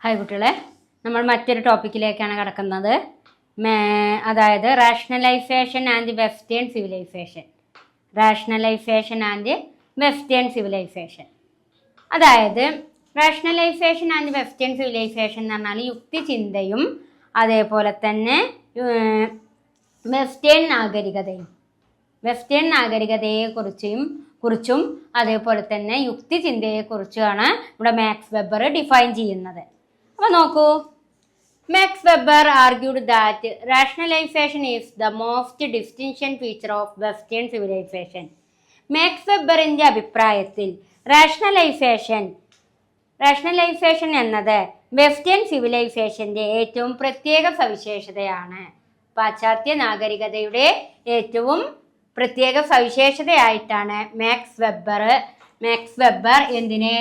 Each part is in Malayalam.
ഹായ് കുട്ടികളെ, നമ്മൾ മറ്റൊരു ടോപ്പിക്കിലേക്കാണ് കിടക്കുന്നത്. അതായത് rationalisation and western civilisation. Rationalisation and western civilisation. അതായത് റാഷണലൈസേഷൻ ആൻഡ് വെസ്റ്റേൺ സിവിലൈസേഷൻ എന്ന് പറഞ്ഞാൽ യുക്തിചിന്തയും അതേപോലെ തന്നെ വെസ്റ്റേൺ നാഗരികതയെക്കുറിച്ചും അതേപോലെ തന്നെ യുക്തിചിന്തയെക്കുറിച്ചുമാണ് ഇവിടെ മാക്സ് വെബർ ഡിഫൈൻ ചെയ്യുന്നത്. അപ്പോൾ നോക്കൂ, Max Weber argued that rationalization is the most distinction feature of western civilization. Max വെബറിൻ്റെ അഭിപ്രായത്തിൽ റാഷണലൈസേഷൻ എന്നത് വെസ്റ്റേൺ സിവിലൈസേഷൻ്റെ ഏറ്റവും പ്രത്യേക സവിശേഷതയാണ്. പാശ്ചാത്യ നാഗരികതയുടെ ഏറ്റവും പ്രത്യേക സവിശേഷതയായിട്ടാണ് മാക്സ് വെബർ എന്തിനെ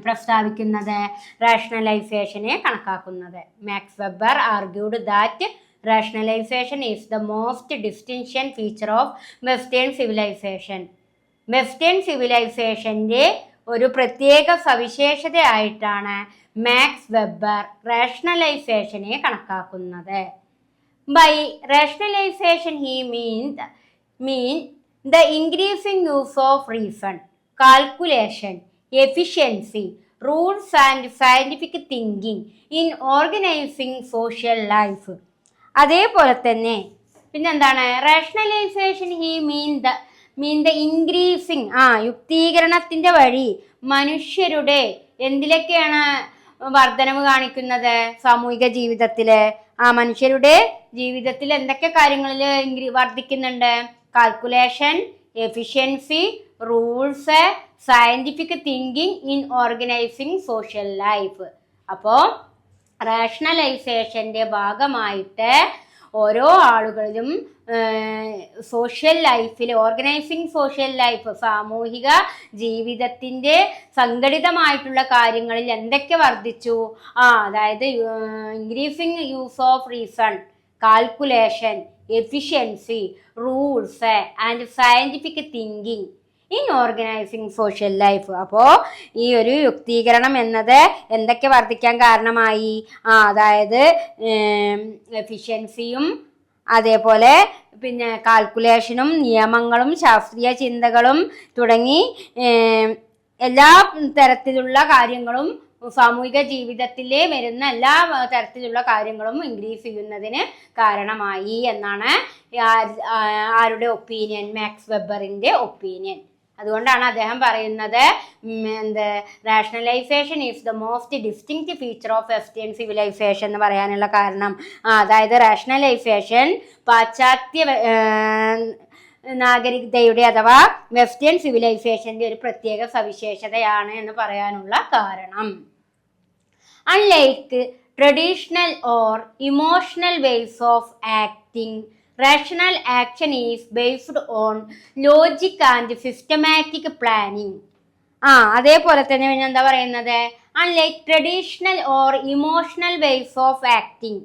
പ്രസ്താവിക്കുന്നത്? റാഷണലൈസേഷനെ കണക്കാക്കുന്നത്. Max Weber argued that rationalization is the most distinction feature of western civilization. Western സിവിലൈസേഷൻ്റെ ഒരു പ്രത്യേക സവിശേഷതയായിട്ടാണ് മാക്സ് വെബർ റാഷണലൈസേഷനെ കണക്കാക്കുന്നത്. By rationalization he mean the increasing use of reason, calculation, efficiency, rules and scientific thinking in organizing social life. അതേപോലെ തന്നെ പിന്നെന്താണ്? Rationalisation he mean the increasing യുക്തീകരണത്തിൻ്റെ വഴി മനുഷ്യരുടെ എന്തിലൊക്കെയാണ് വർധനവ് കാണിക്കുന്നത്? സാമൂഹിക ജീവിതത്തിൽ മനുഷ്യരുടെ ജീവിതത്തിൽ എന്തൊക്കെ കാര്യങ്ങളിൽ വർദ്ധിക്കുന്നുണ്ട്? Calculation, efficiency, rules, scientific thinking in organizing social life. അപ്പോൾ റാഷണലൈസേഷൻ്റെ ഭാഗമായിട്ട് ഓരോ ആളുകളിലും സോഷ്യൽ ലൈഫിൽ ഓർഗനൈസിങ് സോഷ്യൽ ലൈഫ് സാമൂഹിക ജീവിതത്തിൻ്റെ സംഘടിതമായിട്ടുള്ള കാര്യങ്ങളിൽ എന്തൊക്കെ വർദ്ധിച്ചു? അതായത് increasing use of reason, calculation, efficiency, rules and scientific thinking in organizing social life. അപ്പോൾ ഈ ഒരു യുക്തീകരണം എന്നത് എന്തൊക്കെ വർദ്ധിക്കാൻ കാരണമായി? അതായത് എഫിഷ്യൻസിയും അതേപോലെ പിന്നെ കാൽക്കുലേഷനും നിയമങ്ങളും ശാസ്ത്രീയ ചിന്തകളും തുടങ്ങി എല്ലാ തരത്തിലുള്ള കാര്യങ്ങളും സാമൂഹിക ജീവിതത്തിൽ വരുന്ന എല്ലാ തരത്തിലുള്ള കാര്യങ്ങളും ഇൻക്രീസ് ചെയ്യുന്നതിന് കാരണമായി എന്നാണ് ആരുടെ ഒപ്പീനിയൻ? Max വെബറിൻ്റെ opinion. അതുകൊണ്ടാണ് അദ്ദേഹം പറയുന്നത് rationalisation is the most distinct feature of western civilisation എന്ന് പറയാനുള്ള കാരണം. അതായത് റാഷണലൈസേഷൻ പാശ്ചാത്യ നാഗരികതയുടെ അഥവാ വെസ്റ്റേൺ സിവിലൈസേഷൻ്റെ ഒരു പ്രത്യേക സവിശേഷതയാണ് എന്ന് പറയാനുള്ള കാരണം. Unlike traditional or emotional ways of acting, rational action is based on logic and systematic planning. അതേപോലെ തന്നെ പിന്നെ എന്താ പറയുന്നത്? Unlike traditional or emotional ways of acting,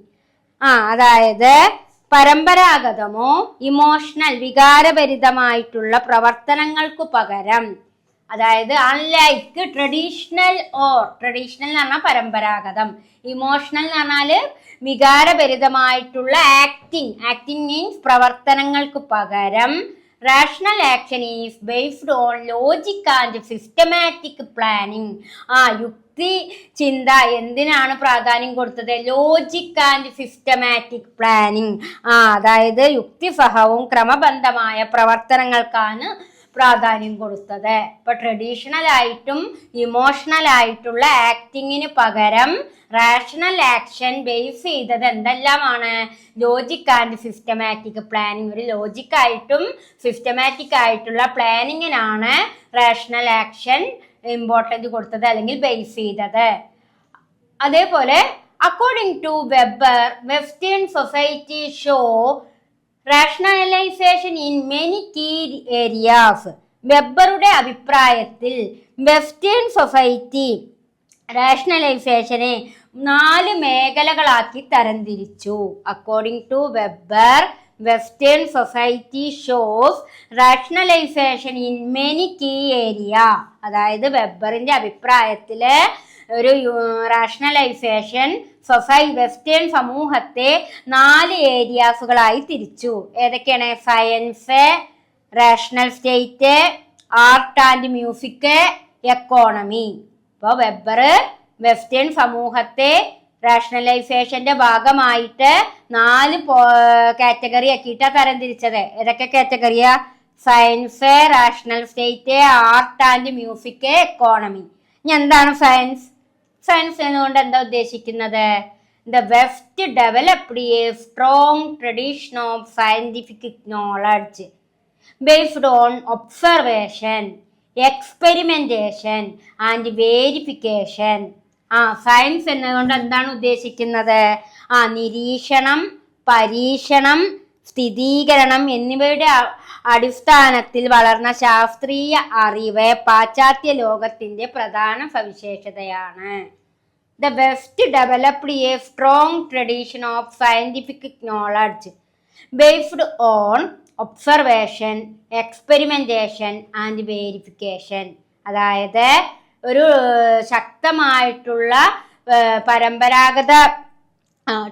അതായത് പരമ്പരാഗതമോ ഇമോഷണൽ വികാരഭരിതമായിട്ടുള്ള പ്രവർത്തനങ്ങൾക്കു പകരം, അതായത് അൺലൈക്ക് ട്രഡീഷണൽ എന്ന് പറഞ്ഞാൽ പരമ്പരാഗതം, ഇമോഷണൽ എന്ന് പറഞ്ഞാൽ വികാരഭരിതമായിട്ടുള്ള ആക്ടിങ് മീൻസ് പ്രവർത്തനങ്ങൾക്ക് പകരം rational action is based on logic and systematic planning. യുക്തി ചിന്ത എന്തിനാണ് പ്രാധാന്യം കൊടുത്തത്? Logic and systematic planning. അതായത് യുക്തിസഹവും ക്രമബദ്ധമായ പ്രവർത്തനങ്ങൾക്കാണ് പ്രാധാന്യം കൊടുത്തത്. ഇപ്പൊ ട്രഡീഷണൽ ആയിട്ടും ഇമോഷണൽ ആയിട്ടുള്ള ആക്ടിങ്ങിന് പകരം റാഷണൽ ആക്ഷൻ ബേസ് ചെയ്തത് എന്തെല്ലാമാണ്? Logic and systematic planning. ഒരു ലോജിക് ആയിട്ടും സിസ്റ്റമാറ്റിക് ആയിട്ടുള്ള പ്ലാനിങ്ങിനാണ് റാഷണൽ ആക്ഷൻ ഇമ്പോർട്ടൻറ്റ് കൊടുത്തത് അല്ലെങ്കിൽ ബേസ് ചെയ്തത്. അതേപോലെ according to Weber, western society show rationalization in many key areas. വെബറുടെ അഭിപ്രായത്തിൽ വെസ്റ്റേൺ സൊസൈറ്റി റാഷണലൈസേഷനെ 4 മേഖലകളാക്കി തരംതിരിച്ചു. According to Weber, western society shows rationalization in many key area. അതായത് വെബറിന്റെ അഭിപ്രായത്തില് ഒരു റാഷണലൈസേഷൻ വെസ്റ്റേൺ സമൂഹത്തെ 4 ഏരിയാസുകളായി തിരിച്ചു. ഏതൊക്കെയാണ്? Science, rational state, art and music, economy. അപ്പോൾ വെബർ വെസ്റ്റേൺ സമൂഹത്തെ റാഷണലൈസേഷന്റെ ഭാഗമായിട്ട് 4 കാറ്റഗറി ആക്കിയിട്ടാണ് തരംതിരിച്ചത്. ഏതൊക്കെ കാറ്റഗറിയാ? Science, rational state, art and music, economy. ഇനി എന്താണ് സയൻസ്? സയൻസ് എന്നുകൊണ്ട് എന്താ ഉദ്ദേശിക്കുന്നത്? The west developed a strong tradition of scientific knowledge based on observation, experimentation and verification. Science എന്നതുകൊണ്ട് എന്താണ് ഉദ്ദേശിക്കുന്നത്? നിരീക്ഷണം, പരീക്ഷണം, സ്ഥിരീകരണം എന്നിവയുടെ അടിസ്ഥാനത്തിൽ വളർന്ന ശാസ്ത്രീയ അറിവ് പാശ്ചാത്യ ലോകത്തിന്റെ പ്രധാന സവിശേഷതയാണ്. The west developed a strong tradition of scientific knowledge based on observation, experimentation and verification. അതായത് ഒരു ശക്തമായിട്ടുള്ള പരമ്പരാഗത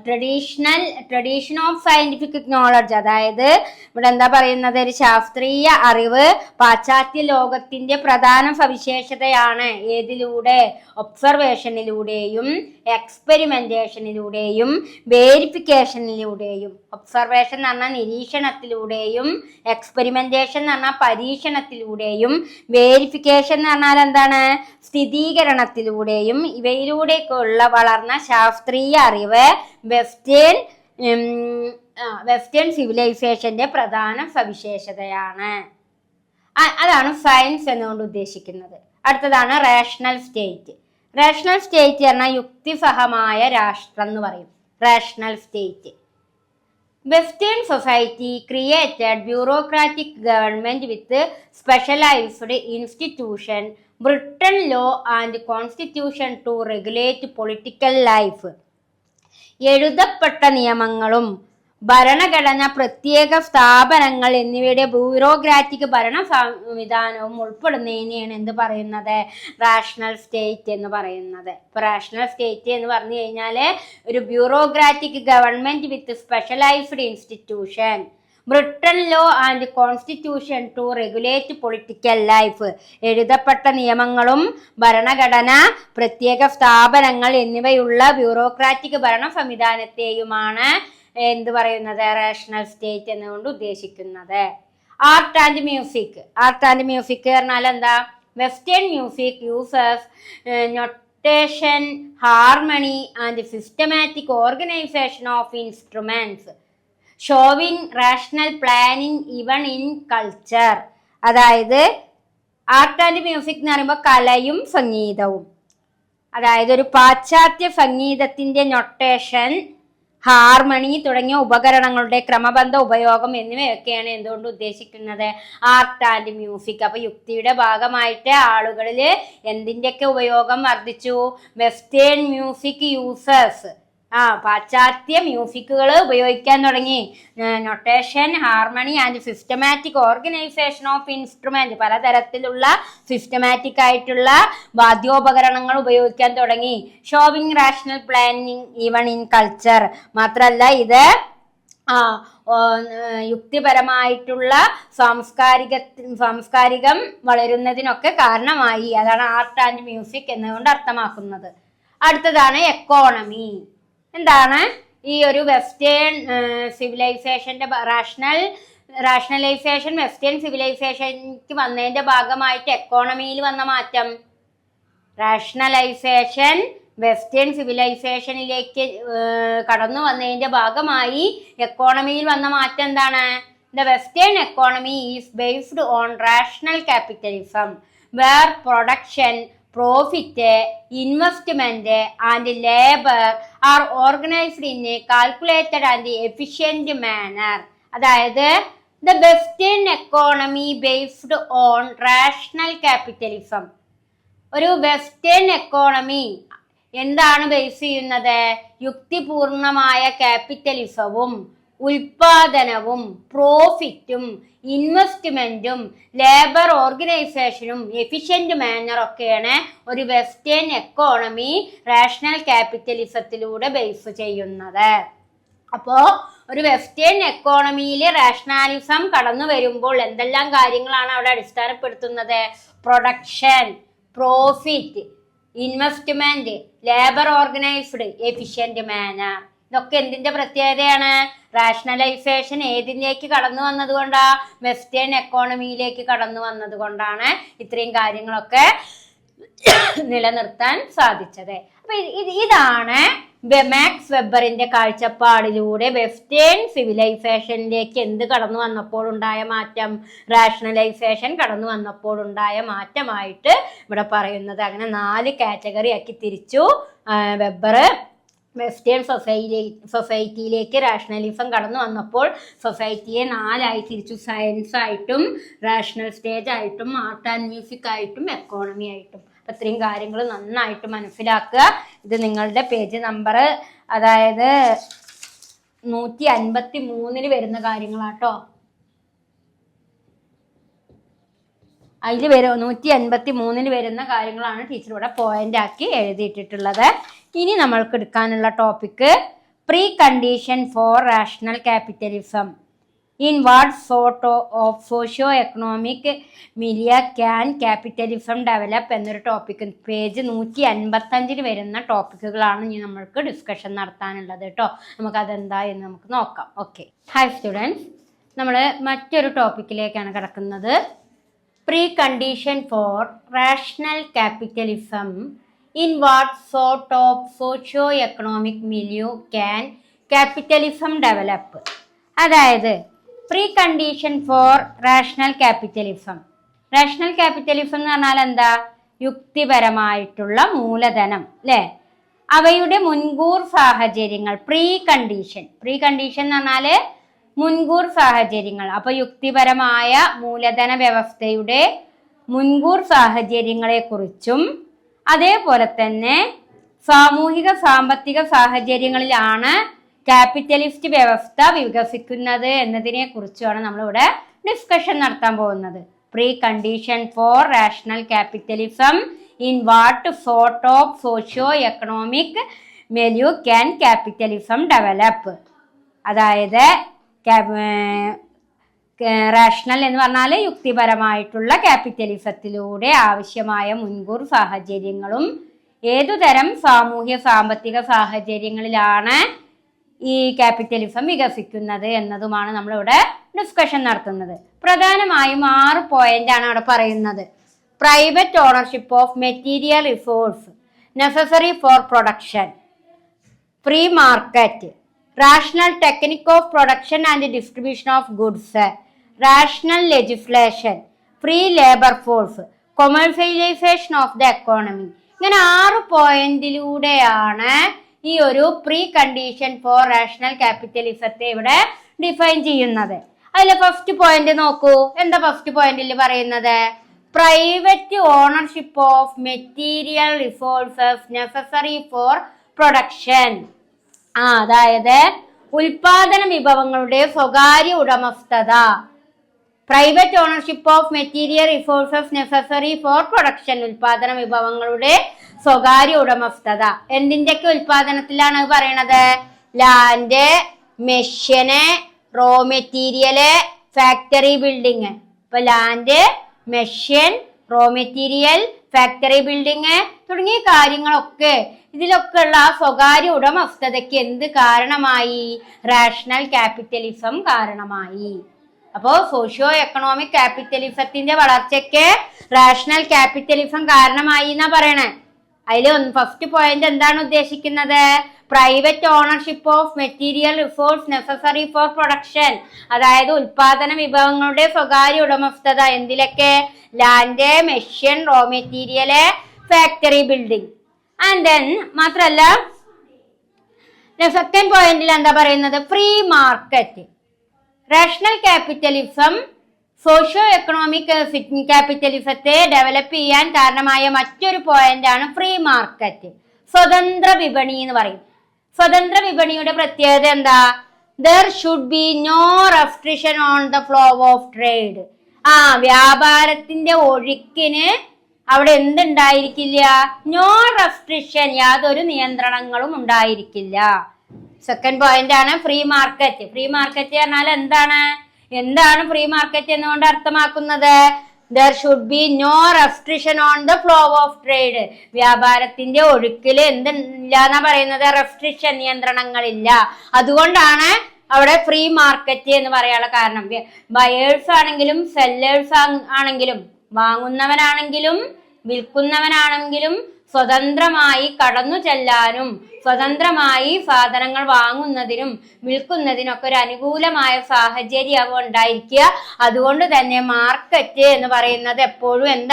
ട്രഡീഷൻ ഓഫ് സയന്റിഫിക് നോളജ്. അതായത് ഇവിടെ എന്താ പറയുന്നത്? ഒരു ശാസ്ത്രീയ അറിവ് പാശ്ചാത്യ ലോകത്തിന്റെ പ്രധാന സവിശേഷതയാണ്. ഏതിലൂടെ? ഒബ്സർവേഷനിലൂടെയും എക്സ്പെരിമെന്റേഷനിലൂടെയും വേരിഫിക്കേഷനിലൂടെയും. ഒബ്സർവേഷൻ എന്ന് പറഞ്ഞാൽ നിരീക്ഷണത്തിലൂടെയും, എക്സ്പെരിമെന്റേഷൻ എന്ന് പറഞ്ഞാൽ പരീക്ഷണത്തിലൂടെയും, വേരിഫിക്കേഷൻ എന്ന് പറഞ്ഞാൽ എന്താണ്? സ്ഥിരീകരണത്തിലൂടെയും. ഇവയിലൂടെയൊക്കെയുള്ള വളർന്ന ശാസ്ത്രീയ അറിവ് വെസ്റ്റേൺ സിവിലൈസേഷന്റെ പ്രധാന സവിശേഷതയാണ്. അതാണ് സയൻസ് എന്നുകൊണ്ട് ഉദ്ദേശിക്കുന്നത്. അടുത്തതാണ് റേഷണൽ സ്റ്റേറ്റ്. റേഷണൽ സ്റ്റേറ്റ് പറഞ്ഞാൽ യുക്തിസഹമായ രാഷ്ട്രം എന്ന് പറയും. Rational state. Western society created bureaucratic government with specialised institution, written law and constitution to regulate political life. എഴുതപ്പെട്ട നിയമങ്ങളും ഭരണഘടന, പ്രത്യേക സ്ഥാപനങ്ങൾ എന്നിവയുടെ ബ്യൂറോക്രാറ്റിക് ഭരണ സംവിധാനവും ഉൾപ്പെടുന്നതിനെയാണ് എന്ത് പറയുന്നത്? റാഷണൽ സ്റ്റേറ്റ് എന്ന് പറയുന്നത്. ഇപ്പൊ റാഷണൽ സ്റ്റേറ്റ് എന്ന് പറഞ്ഞു കഴിഞ്ഞാൽ ഒരു bureaucratic government with specialised institution, written law and constitution to regulate political life. എഴുതപ്പെട്ട നിയമങ്ങളും ഭരണഘടന, പ്രത്യേക സ്ഥാപനങ്ങൾ എന്നിവയുള്ള ബ്യൂറോക്രാറ്റിക് ഭരണ സംവിധാനത്തെയുമാണ് എന്ത് പറയുന്നത്? റേഷണൽ സ്റ്റേറ്റ് എന്നുകൊണ്ട് ഉദ്ദേശിക്കുന്നത്. Art and music. Art and music പറഞ്ഞാൽ എന്താ? Western music uses notation, harmony and systematic organisation of instruments showing rational planning even in culture. അതായത് ആർട്ട് ആൻഡ് മ്യൂസിക് എന്ന് പറയുമ്പോൾ കലയും സംഗീതവും. അതായത് ഒരു പാശ്ചാത്യ സംഗീതത്തിന്റെ നൊട്ടേഷൻ, ഹാർമണി തുടങ്ങിയ ഉപകരണങ്ങളുടെ ക്രമബദ്ധ ഉപയോഗം എന്നിവയൊക്കെയാണ് എന്തുകൊണ്ട് ഉദ്ദേശിക്കുന്നത്? Art and music. അപ്പൊ യുക്തിയുടെ ഭാഗമായിട്ട് ആളുകളിൽ എന്തിൻ്റെയൊക്കെ ഉപയോഗം വർദ്ധിച്ചു? വെസ്റ്റേൺ മ്യൂസിക് യൂസേഴ്സ് പാശ്ചാത്യ മ്യൂസിക്കുകൾ ഉപയോഗിക്കാൻ തുടങ്ങി. Notation, harmony and systematic organisation of instrument, പലതരത്തിലുള്ള സിസ്റ്റമാറ്റിക് ആയിട്ടുള്ള വാദ്യോപകരണങ്ങൾ ഉപയോഗിക്കാൻ തുടങ്ങി. Showing rational planning even in culture. മാത്രല്ല ഇത് യുക്തിപരമായിട്ടുള്ള സാംസ്കാരികം വളരുന്നതിനൊക്കെ കാരണമായി. അതാണ് ആർട്ട് ആൻഡ് മ്യൂസിക് എന്നുകൊണ്ട് അർത്ഥമാക്കുന്നത്. അടുത്തതാണ് എക്കോണമി. എന്താണ്? ഈ ഒരു വെസ്റ്റേൺ സിവിലൈസേഷന്റെ റാഷണലൈസേഷൻ വെസ്റ്റേൺ സിവിലൈസേഷനിക്ക് വന്നതിന്റെ ഭാഗമായിട്ട് എക്കോണമിയിൽ വന്ന മാറ്റം. റാഷണലൈസേഷൻ വെസ്റ്റേൺ സിവിലൈസേഷനിലേക്ക് കടന്നു വന്നതിന്റെ ഭാഗമായി എക്കോണമിയിൽ വന്ന മാറ്റം എന്താണ്? The western economy is based on rational capitalism where production, profit, investment and labor are organized in a calculated and efficient manner. അതായത് the Western economy based on rational capitalism. ഒരു വെസ്റ്റേൺ എക്കോണമി എന്താണ് ബേസ് ചെയ്യുന്നത്? യുക്തിപൂർണമായ ക്യാപിറ്റലിസവും ഉൽപാദനവും പ്രോഫിറ്റും ഇൻവെസ്റ്റ്മെന്റും ലേബർ ഓർഗനൈസേഷനും എഫിഷ്യന്റ് മാനറൊക്കെയാണ് ഒരു വെസ്റ്റേൺ എക്കോണമി റേഷണൽ ക്യാപിറ്റലിസത്തിലൂടെ ബേസ് ചെയ്യുന്നത്. അപ്പോ ഒരു വെസ്റ്റേൺ എക്കോണമിയിൽ റേഷണാലിസം കടന്നു വരുമ്പോൾ എന്തെല്ലാം കാര്യങ്ങളാണ് അവിടെ അടിസ്ഥാനപ്പെടുത്തുന്നത്? Production, profit, investment, labour organized, efficient manner. ഇതൊക്കെ എന്തിന്റെ പ്രത്യേകതയാണ്? റാഷണലൈസേഷൻ ഏതിലേക്ക് കടന്നു വന്നത് കൊണ്ടാ? വെസ്റ്റേൺ എക്കോണമിയിലേക്ക് കടന്നു വന്നത് കൊണ്ടാണ് ഇത്രയും കാര്യങ്ങളൊക്കെ നിലനിർത്താൻ സാധിച്ചത്. അപ്പൊ ഇതാണ് മാക്സ് വെബറിന്റെ കാഴ്ചപ്പാടിലൂടെ വെസ്റ്റേൺ സിവിലൈസേഷനിലേക്ക് എന്ത് കടന്നു വന്നപ്പോൾ ഉണ്ടായ മാറ്റം? റാഷണലൈസേഷൻ കടന്നു വന്നപ്പോൾ ഉണ്ടായ മാറ്റമായിട്ട് ഇവിടെ പറയുന്നത്. അങ്ങനെ 4 കാറ്റഗറി ആക്കി തിരിച്ചു വെബർ. വെസ്റ്റേൺ സൊസൈറ്റിയിലേക്ക് റാഷണലിസം കടന്നു വന്നപ്പോൾ സൊസൈറ്റിയെ 4 തിരിച്ചു. സയൻസ് ആയിട്ടും റാഷണൽ സ്റ്റേജ് ആയിട്ടും ആർട്ട് ആൻഡ് മ്യൂസിക് ആയിട്ടും എക്കോണമി ആയിട്ടും. അപ്പം ഇത്രയും കാര്യങ്ങൾ നന്നായിട്ട് മനസ്സിലാക്കുക. ഇത് നിങ്ങളുടെ പേജ് നമ്പർ അതായത് 153 വരുന്ന കാര്യങ്ങളാട്ടോ. അതിൽ 153 വരുന്ന കാര്യങ്ങളാണ് ടീച്ചർ ഇവിടെ പോയിന്റ് ആക്കി എഴുതിയിട്ടിട്ടുള്ളത്. ഇനി നമ്മൾക്ക് എടുക്കാനുള്ള topic precondition for rational capitalism. In what sort of socio economic milieu can capitalism develop എന്നൊരു ടോപ്പിക്ക് പേജ് 155 വരുന്ന ടോപ്പിക്കുകളാണ് ഇനി നമ്മൾക്ക് ഡിസ്കഷൻ നടത്താനുള്ളത് കേട്ടോ. നമുക്കതെന്താ എന്ന് നമുക്ക് നോക്കാം. ഓക്കെ, ഹായ് സ്റ്റുഡൻസ്, നമ്മൾ മറ്റൊരു ടോപ്പിക്കിലേക്കാണ് കിടക്കുന്നത്. Precondition for rational capitalism. In what sort of socio economic milieu can capitalism develop. അതായത് precondition for rational capitalism. Rational capitalism എന്ന് പറഞ്ഞാൽ എന്താ? യുക്തിപരമായിട്ടുള്ള മൂലധനം അല്ലേ? അവയുടെ മുൻകൂർ സാഹചര്യങ്ങൾ. പ്രീ കണ്ടീഷൻ എന്ന് പറഞ്ഞാൽ മുൻകൂർ സാഹചര്യങ്ങൾ. അപ്പൊ യുക്തിപരമായ മൂലധന വ്യവസ്ഥയുടെ മുൻകൂർ സാഹചര്യങ്ങളെ കുറിച്ചും അതേപോലെ തന്നെ സാമൂഹിക സാമ്പത്തിക സാഹചര്യങ്ങളിലാണ് ക്യാപിറ്റലിസ്റ്റ് വ്യവസ്ഥ വികസിക്കുന്നത് എന്നതിനെ കുറിച്ചാണ് നമ്മളിവിടെ ഡിസ്കഷൻ നടത്താൻ പോകുന്നത്. Precondition for rational capitalism. In what sort of socio economic milieu can capitalism develop. അതായത് റാഷണൽ എന്ന് പറഞ്ഞാൽ യുക്തിപരമായിട്ടുള്ള ക്യാപിറ്റലിസത്തിലൂടെ ആവശ്യമായ മുൻകൂർ സാഹചര്യങ്ങളും ഏതുതരം സാമൂഹ്യ സാമ്പത്തിക സാഹചര്യങ്ങളിലാണ് ഈ ക്യാപിറ്റലിസം വികസിക്കുന്നത് എന്നതുമാണ് നമ്മളിവിടെ ഡിസ്കഷൻ നടത്തുന്നത്. പ്രധാനമായും 6 പോയിന്റാണ് അവിടെ പറയുന്നത്. Private ownership of material resource necessary for production, free market, rational technique of production and distribution of goods, rational legislation, free labour force, commercialisation of the economy. ഇങ്ങനെ 6 പോയിന്റിലൂടെയാണ് ഈ ഒരു പ്രീ കണ്ടീഷൻ ഫോർ റാഷണൽ ക്യാപിറ്റലിസത്തെ ഇവിടെ ഡിഫൈൻ ചെയ്യുന്നത്. അതിലെ ഫസ്റ്റ് പോയിന്റ് നോക്കൂ. എന്താ ഫസ്റ്റ് പോയിന്റിൽ പറയുന്നത്? Private ownership of material resources necessary for production. അതായത് ഉൽപാദന വിഭവങ്ങളുടെ സ്വകാര്യ ഉടമസ്ഥത. Private ownership of material resources necessary for production. ഉൽപാദന വിഭവങ്ങളുടെ സ്വകാര്യ ഉടമസ്ഥത. എന്തിൻ്റെയൊക്കെ ഉൽപാദനത്തിലാണ് പറയണത്? Land, machine, raw material, factory building. ഇപ്പൊ land, machine, raw material, factory building തുടങ്ങിയ കാര്യങ്ങളൊക്കെ ഇതിലൊക്കെ ഉള്ള സ്വകാര്യ ഉടമസ്ഥതയ്ക്ക് എന്ത് കാരണമായി? റാഷണൽ ക്യാപിറ്റലിസം കാരണമായി. അപ്പോൾ സോഷ്യോ എക്കണോമിക് ക്യാപിറ്റലിസത്തിന്റെ വളർച്ചയ്ക്ക് റാഷണൽ ക്യാപിറ്റലിസം കാരണമായി എന്നാ പറയണേ. അതിൽ ഫസ്റ്റ് പോയിന്റ് എന്താണ് ഉദ്ദേശിക്കുന്നത്? Private ownership of material resource necessary for production. അതായത് ഉൽപാദന വിഭവങ്ങളുടെ സ്വകാര്യ ഉടമസ്ഥത. എന്തിലൊക്കെ? Land, machine, raw material, factory building. And then മാത്രല്ല സെക്കൻഡ് പോയിന്റിൽ എന്താ പറയുന്നത്? Free market. Rational capitalism socio economic ക്യാപിറ്റലിസത്തെ ഡെവലപ്പ് ചെയ്യാൻ കാരണമായ മറ്റൊരു പോയിന്റാണ് ഫ്രീ മാർക്കറ്റ്, സ്വതന്ത്ര വിപണി എന്ന് പറയും. സ്വതന്ത്ര വിപണിയുടെ പ്രത്യേകത എന്താ? there should be no restriction on the flow of trade. വ്യാപാരത്തിന്റെ ഒഴുക്കിന് അവിടെ എന്തുണ്ടായിരിക്കില്ല? നോ റെസ്ട്രിക്ഷൻ, യാതൊരു നിയന്ത്രണങ്ങളും ഉണ്ടായിരിക്കില്ല. സെക്കൻഡ് പോയിന്റ് ആണ് ഫ്രീ മാർക്കറ്റ്. ഫ്രീ മാർക്കറ്റ് പറഞ്ഞാൽ എന്താണ് ഫ്രീ മാർക്കറ്റ് എന്നുകൊണ്ട് അർത്ഥമാക്കുന്നത്? There should be no restriction on the flow of trade. വ്യാപാരത്തിന്റെ ഒഴുക്കില് എന്തില്ലാന്നാ പറയുന്നത്? റെസ്ട്രിക്ഷൻ, നിയന്ത്രണങ്ങളില്ല. അതുകൊണ്ടാണ് അവിടെ ഫ്രീ മാർക്കറ്റ് എന്ന് പറയാനുള്ള കാരണം. ബയേഴ്സ് ആണെങ്കിലും സെല്ലേഴ്സ് ആണെങ്കിലും വാങ്ങുന്നവനാണെങ്കിലും വിൽക്കുന്നവനാണെങ്കിലും സ്വതന്ത്രമായി കടന്നു ചെല്ലാനും സ്വതന്ത്രമായി സാധനങ്ങൾ വാങ്ങുന്നതിനും വിൽക്കുന്നതിനൊക്കെ ഒരു അനുകൂലമായ സാഹചര്യം ഉണ്ടായിരിക്കുക. അതുകൊണ്ട് തന്നെ മാർക്കറ്റ് എന്ന് പറയുന്നത് എപ്പോഴും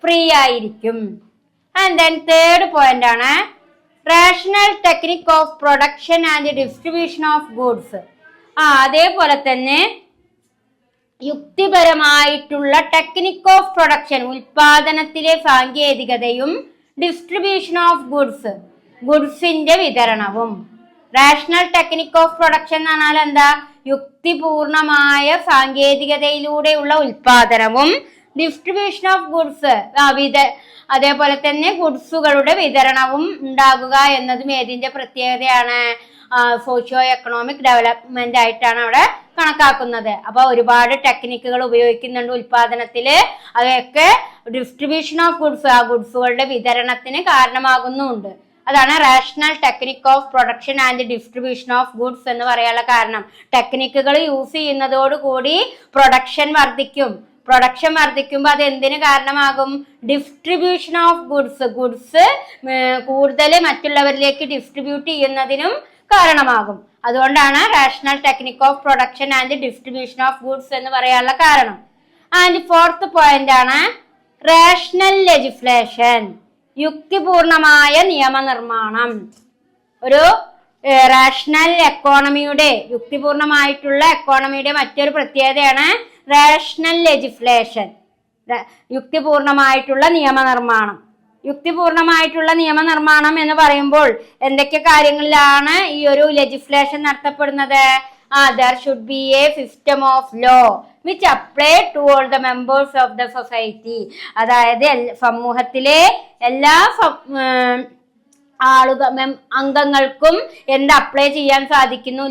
ഫ്രീ ആയിരിക്കും. ആൻഡ് ദെൻ തേർഡ് പോയിന്റ് ആണ് rational technique of production and distribution of goods. അതേപോലെ തന്നെ യുക്തിപരമായിട്ടുള്ള ടെക്നിക് ഓഫ് പ്രൊഡക്ഷൻ, ഉൽപാദനത്തിലെ സാങ്കേതികതയും ഡിസ്ട്രിബ്യൂഷൻ ഓഫ് ഗുഡ്സിന്റെ വിതരണവും. റേഷണൽ ടെക്നിക് ഓഫ് പ്രൊഡക്ഷൻ എന്ന് പറഞ്ഞാൽ യുക്തിപൂർണമായ സാങ്കേതികതയിലൂടെയുള്ള ഉൽപാദനവും ഡിസ്ട്രിബ്യൂഷൻ ഓഫ് ഗുഡ്സ്, അതേപോലെ തന്നെ ഗുഡ്സുകളുടെ വിതരണവും ഉണ്ടാകുക എന്നതും ഏതിന്റെ പ്രത്യേകതയാണ്? സോഷ്യോ എക്കണോമിക് ഡെവലപ്മെന്റ് ആയിട്ടാണ് അവിടെ കണക്കാക്കുന്നത്. അപ്പൊ ഒരുപാട് ടെക്നിക്കുകൾ ഉപയോഗിക്കുന്നുണ്ട് ഉൽപാദനത്തില്. അതൊക്കെ ഡിസ്ട്രിബ്യൂഷൻ ഓഫ് ഗുഡ്സ്, ആ ഗുഡ്സുകളുടെ വിതരണത്തിന് കാരണമാകുന്നുണ്ട്. അതാണ് rational technique of production and distribution of goods എന്ന് പറയാനുള്ള കാരണം. ടെക്നിക്കുകൾ യൂസ് ചെയ്യുന്നതോടുകൂടി പ്രൊഡക്ഷൻ വർദ്ധിക്കുമ്പോൾ അത് എന്തിന് കാരണമാകും? ഡിസ്ട്രിബ്യൂഷൻ ഓഫ് ഗുഡ്സ് കൂടുതൽ മറ്റുള്ളവരിലേക്ക് ഡിസ്ട്രിബ്യൂട്ട് ചെയ്യുന്നതിനും കാരണമാകും. അതുകൊണ്ടാണ് rational technique of production and distribution of goods എന്ന് പറയാനുള്ള കാരണം. ആൻഡ് ഫോർത്ത് പോയിന്റ് ആണ് റേഷണൽ ലെജിസ്ലേഷൻ, യുക്തിപൂർണമായ നിയമനിർമ്മാണം. ഒരു റേഷണൽ എക്കോണമിയുടെ, യുക്തിപൂർണമായിട്ടുള്ള എക്കോണമിയുടെ മറ്റൊരു പ്രത്യേകതയാണ് റേഷണൽ ലെജിസ്ലേഷൻ, യുക്തിപൂർണമായിട്ടുള്ള നിയമനിർമ്മാണം. യുക്തിപൂർണമായിട്ടുള്ള നിയമനിർമ്മാണം എന്ന് പറയുമ്പോൾ എന്തൊക്കെ കാര്യങ്ങളിലാണ് ഈ ഒരു legislation നടത്തപ്പെടുന്നത്? there should be a system of law which apply to all the members of the society. അതായത് സമൂഹത്തിലെ എല്ലാ അംഗങ്ങൾക്കും അപ്ലൈ ചെയ്യാൻ സാധിക്കുന്നു?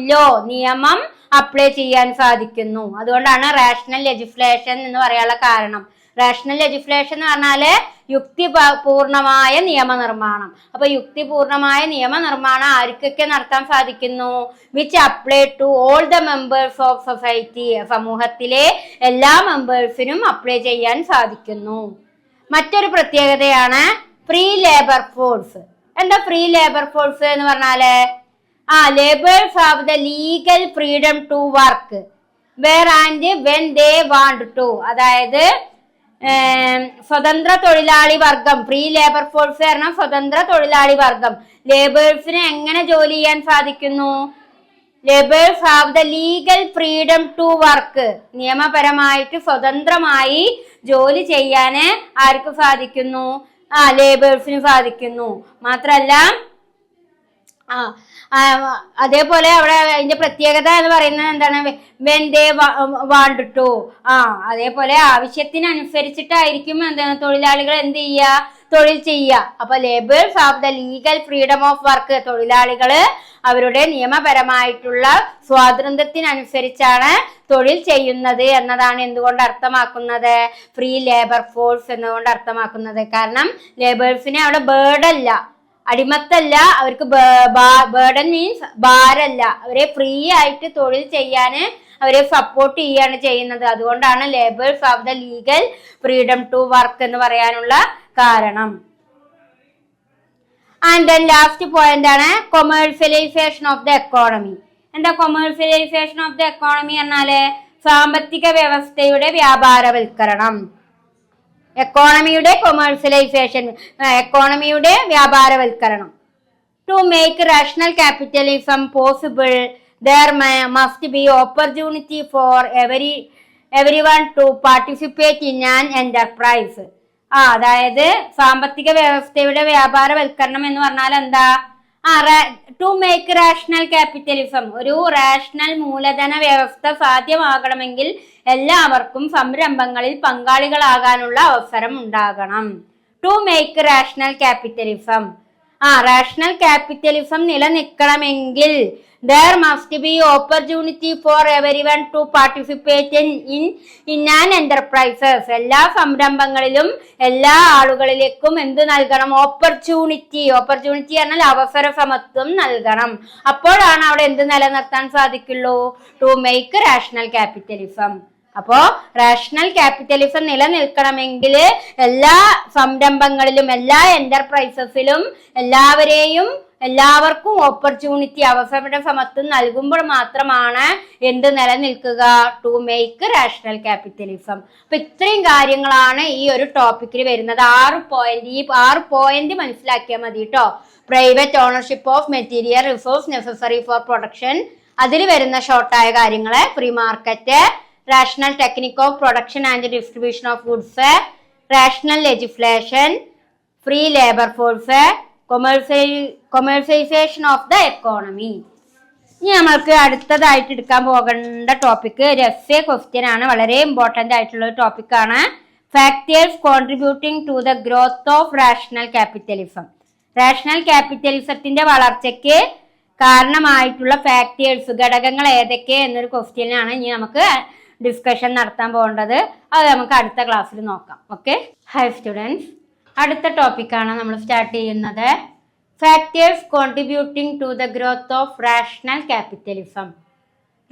നിയമം അപ്ലൈ ചെയ്യാൻ സാധിക്കുന്നു. അതുകൊണ്ടാണ് റേഷണൽ ലെജിസ്ലേഷൻ എന്ന് പറയാനുള്ള കാരണം. റേഷണൽ ലെജിസ്ലേഷൻ എന്ന് പറഞ്ഞാല് യുക്തിപൂർണമായ നിയമനിർമ്മാണം. അപ്പൊ യുക്തിപൂർണമായ നിയമനിർമ്മാണം ആർക്കൊക്കെ നടത്താൻ സാധിക്കുന്നു? Which apply to all the members of society, സമൂഹത്തിലെ എല്ലാ മെമ്പേഴ്സിനും അപ്ലൈ ചെയ്യാൻ സാധിക്കുന്നു. മറ്റൊരു പ്രത്യേകതയാണ് free labour force. Free labour force എന്ന് പറഞ്ഞാല് labours have the legal freedom to work where and when they want to. അതായത് സ്വതന്ത്ര തൊഴിലാളി വർഗം, ഫ്രീ ലേബർ ഫോഴ്സ് കാരണം സ്വതന്ത്ര തൊഴിലാളി വർഗം ലേബേഴ്സിന് എങ്ങനെ ജോലി ചെയ്യാൻ സാധിക്കുന്നു? Labours have the legal freedom to work, നിയമപരമായിട്ട് സ്വതന്ത്രമായി ജോലി ചെയ്യാന് ആർക്ക് സാധിക്കുന്നു? ലേബേഴ്സിന് സാധിക്കുന്നു. മാത്രല്ല അതേപോലെ അവിടെ അതിന്റെ പ്രത്യേകത എന്ന് പറയുന്നത് എന്താണ്? When they want to. അതേപോലെ ആവശ്യത്തിനനുസരിച്ചിട്ടായിരിക്കും തൊഴിലാളികൾ തൊഴിൽ ചെയ്യുക. അപ്പൊ labours have the legal freedom of work, തൊഴിലാളികള് അവരുടെ നിയമപരമായിട്ടുള്ള സ്വാതന്ത്ര്യത്തിനനുസരിച്ചാണ് തൊഴിൽ ചെയ്യുന്നത് എന്നതാണ് എന്തുകൊണ്ട് അർത്ഥമാക്കുന്നത്? ഫ്രീ ലേബർ ഫോഴ്സ് എന്നുകൊണ്ട് അർത്ഥമാക്കുന്നത്. കാരണം ലേബേഴ്സിനെ അവിടെ ബേർഡല്ല, അടിമത്തല്ല, അവർക്ക് ബേർഡൻ മീൻസ് ഭാരല്ല, അവരെ ഫ്രീ ആയിട്ട് തൊഴിൽ ചെയ്യാന് അവരെ സപ്പോർട്ട് ചെയ്യാണ് ചെയ്യുന്നത്. അതുകൊണ്ടാണ് labours of the legal freedom to work എന്ന് പറയാനുള്ള കാരണം. ആൻഡ് ദെൻ ലാസ്റ്റ് പോയിന്റ് ആണ് commercialisation of the economy. Commercialisation of the economy എന്നാല് സാമ്പത്തിക വ്യവസ്ഥയുടെ വ്യാപാരവൽക്കരണം. എക്കോണമിയുടെ കൊമേഴ്സ്യലൈസേഷൻ, എക്കോണമിയുടെ വ്യാപാരവൽക്കരണം. To make rational capitalism possible there must be opportunity for everyone to participate in an enterprise. അതായത് സാമ്പത്തിക വ്യവസ്ഥയുടെ വ്യാപാരവൽക്കരണം എന്ന് പറഞ്ഞാൽ എന്താ? ടു മേക്ക് റാഷണൽ ക്യാപിറ്റലിസം, ഒരു റാഷണൽ മൂലധന വ്യവസ്ഥ സാധ്യമാകണമെങ്കിൽ എല്ലാവർക്കും സംരംഭങ്ങളിൽ പങ്കാളികളാകാനുള്ള അവസരം ഉണ്ടാകണം. To make rational capitalism, rational capitalism നിലനിൽക്കണമെങ്കിൽ there must be opportunity for everyone to participate in an enterprises. എല്ലാ സംരംഭങ്ങളിലും എല്ലാ ആളുകളിലേക്കും എന്ത് നൽകണം? ഓപ്പർച്യൂണിറ്റി എന്നാൽ അവസര സമത്വം നൽകണം. അപ്പോഴാണ് അവിടെ എന്ത് നിലനിർത്താൻ സാധിക്കുള്ളൂ? To make rational capitalism. അപ്പോ റാഷണൽ ക്യാപിറ്റലിസം നിലനിൽക്കണമെങ്കിൽ എല്ലാ സംരംഭങ്ങളിലും എല്ലാ എന്റർപ്രൈസസിലും എല്ലാവർക്കും ഓപ്പർച്യൂണിറ്റി അവസര സമത്വം നൽകുമ്പോൾ മാത്രമാണ് എന്ത് നിലനിൽക്കുക? To make rational capitalism. അപ്പൊ ഇത്രയും കാര്യങ്ങളാണ് ഈ ഒരു ടോപ്പിക്കിൽ വരുന്നത്. 6 പോയിന്റ്. ഈ 6 പോയിന്റ് മനസ്സിലാക്കിയാൽ മതി കേട്ടോ. Private ownership of material resource necessary for production, അതിൽ വരുന്ന ഷോർട്ടായ കാര്യങ്ങള്, free market, rational technique of production and distribution of goods, rational legislation, free labor force, commercialization of the economy. ഇനി നമ്മൾക്ക് അടുത്തതായിട്ട് എടുക്കാൻ പോകേണ്ട ടോപ്പിക് ഒരു എസ്സേ ക്വസ്റ്റ്യൻ ആണ്. വളരെ ഇമ്പോർട്ടന്റ് ആയിട്ടുള്ള ഒരു ടോപ്പിക്കാണ്. Factors contributing to the growth of rational capitalism. Rational ക്യാപിറ്റലിസത്തിന്റെ വളർച്ചയ്ക്ക് കാരണമായിട്ടുള്ള ഫാക്ടേഴ്സ്, ഘടകങ്ങൾ ഏതൊക്കെ എന്നൊരു ക്വസ്റ്റ്യനാണ് ഇനി നമുക്ക് ഡിസ്കഷൻ നടത്താൻ പോകേണ്ടത്. അത് നമുക്ക് അടുത്ത ക്ലാസ്സിൽ നോക്കാം. ഓക്കെ, ഹൈ സ്റ്റുഡൻസ്, അടുത്ത ടോപ്പിക്കാണ് നമ്മൾ സ്റ്റാർട്ട് ചെയ്യുന്നത്. Factors contributing to the growth of rational capitalism.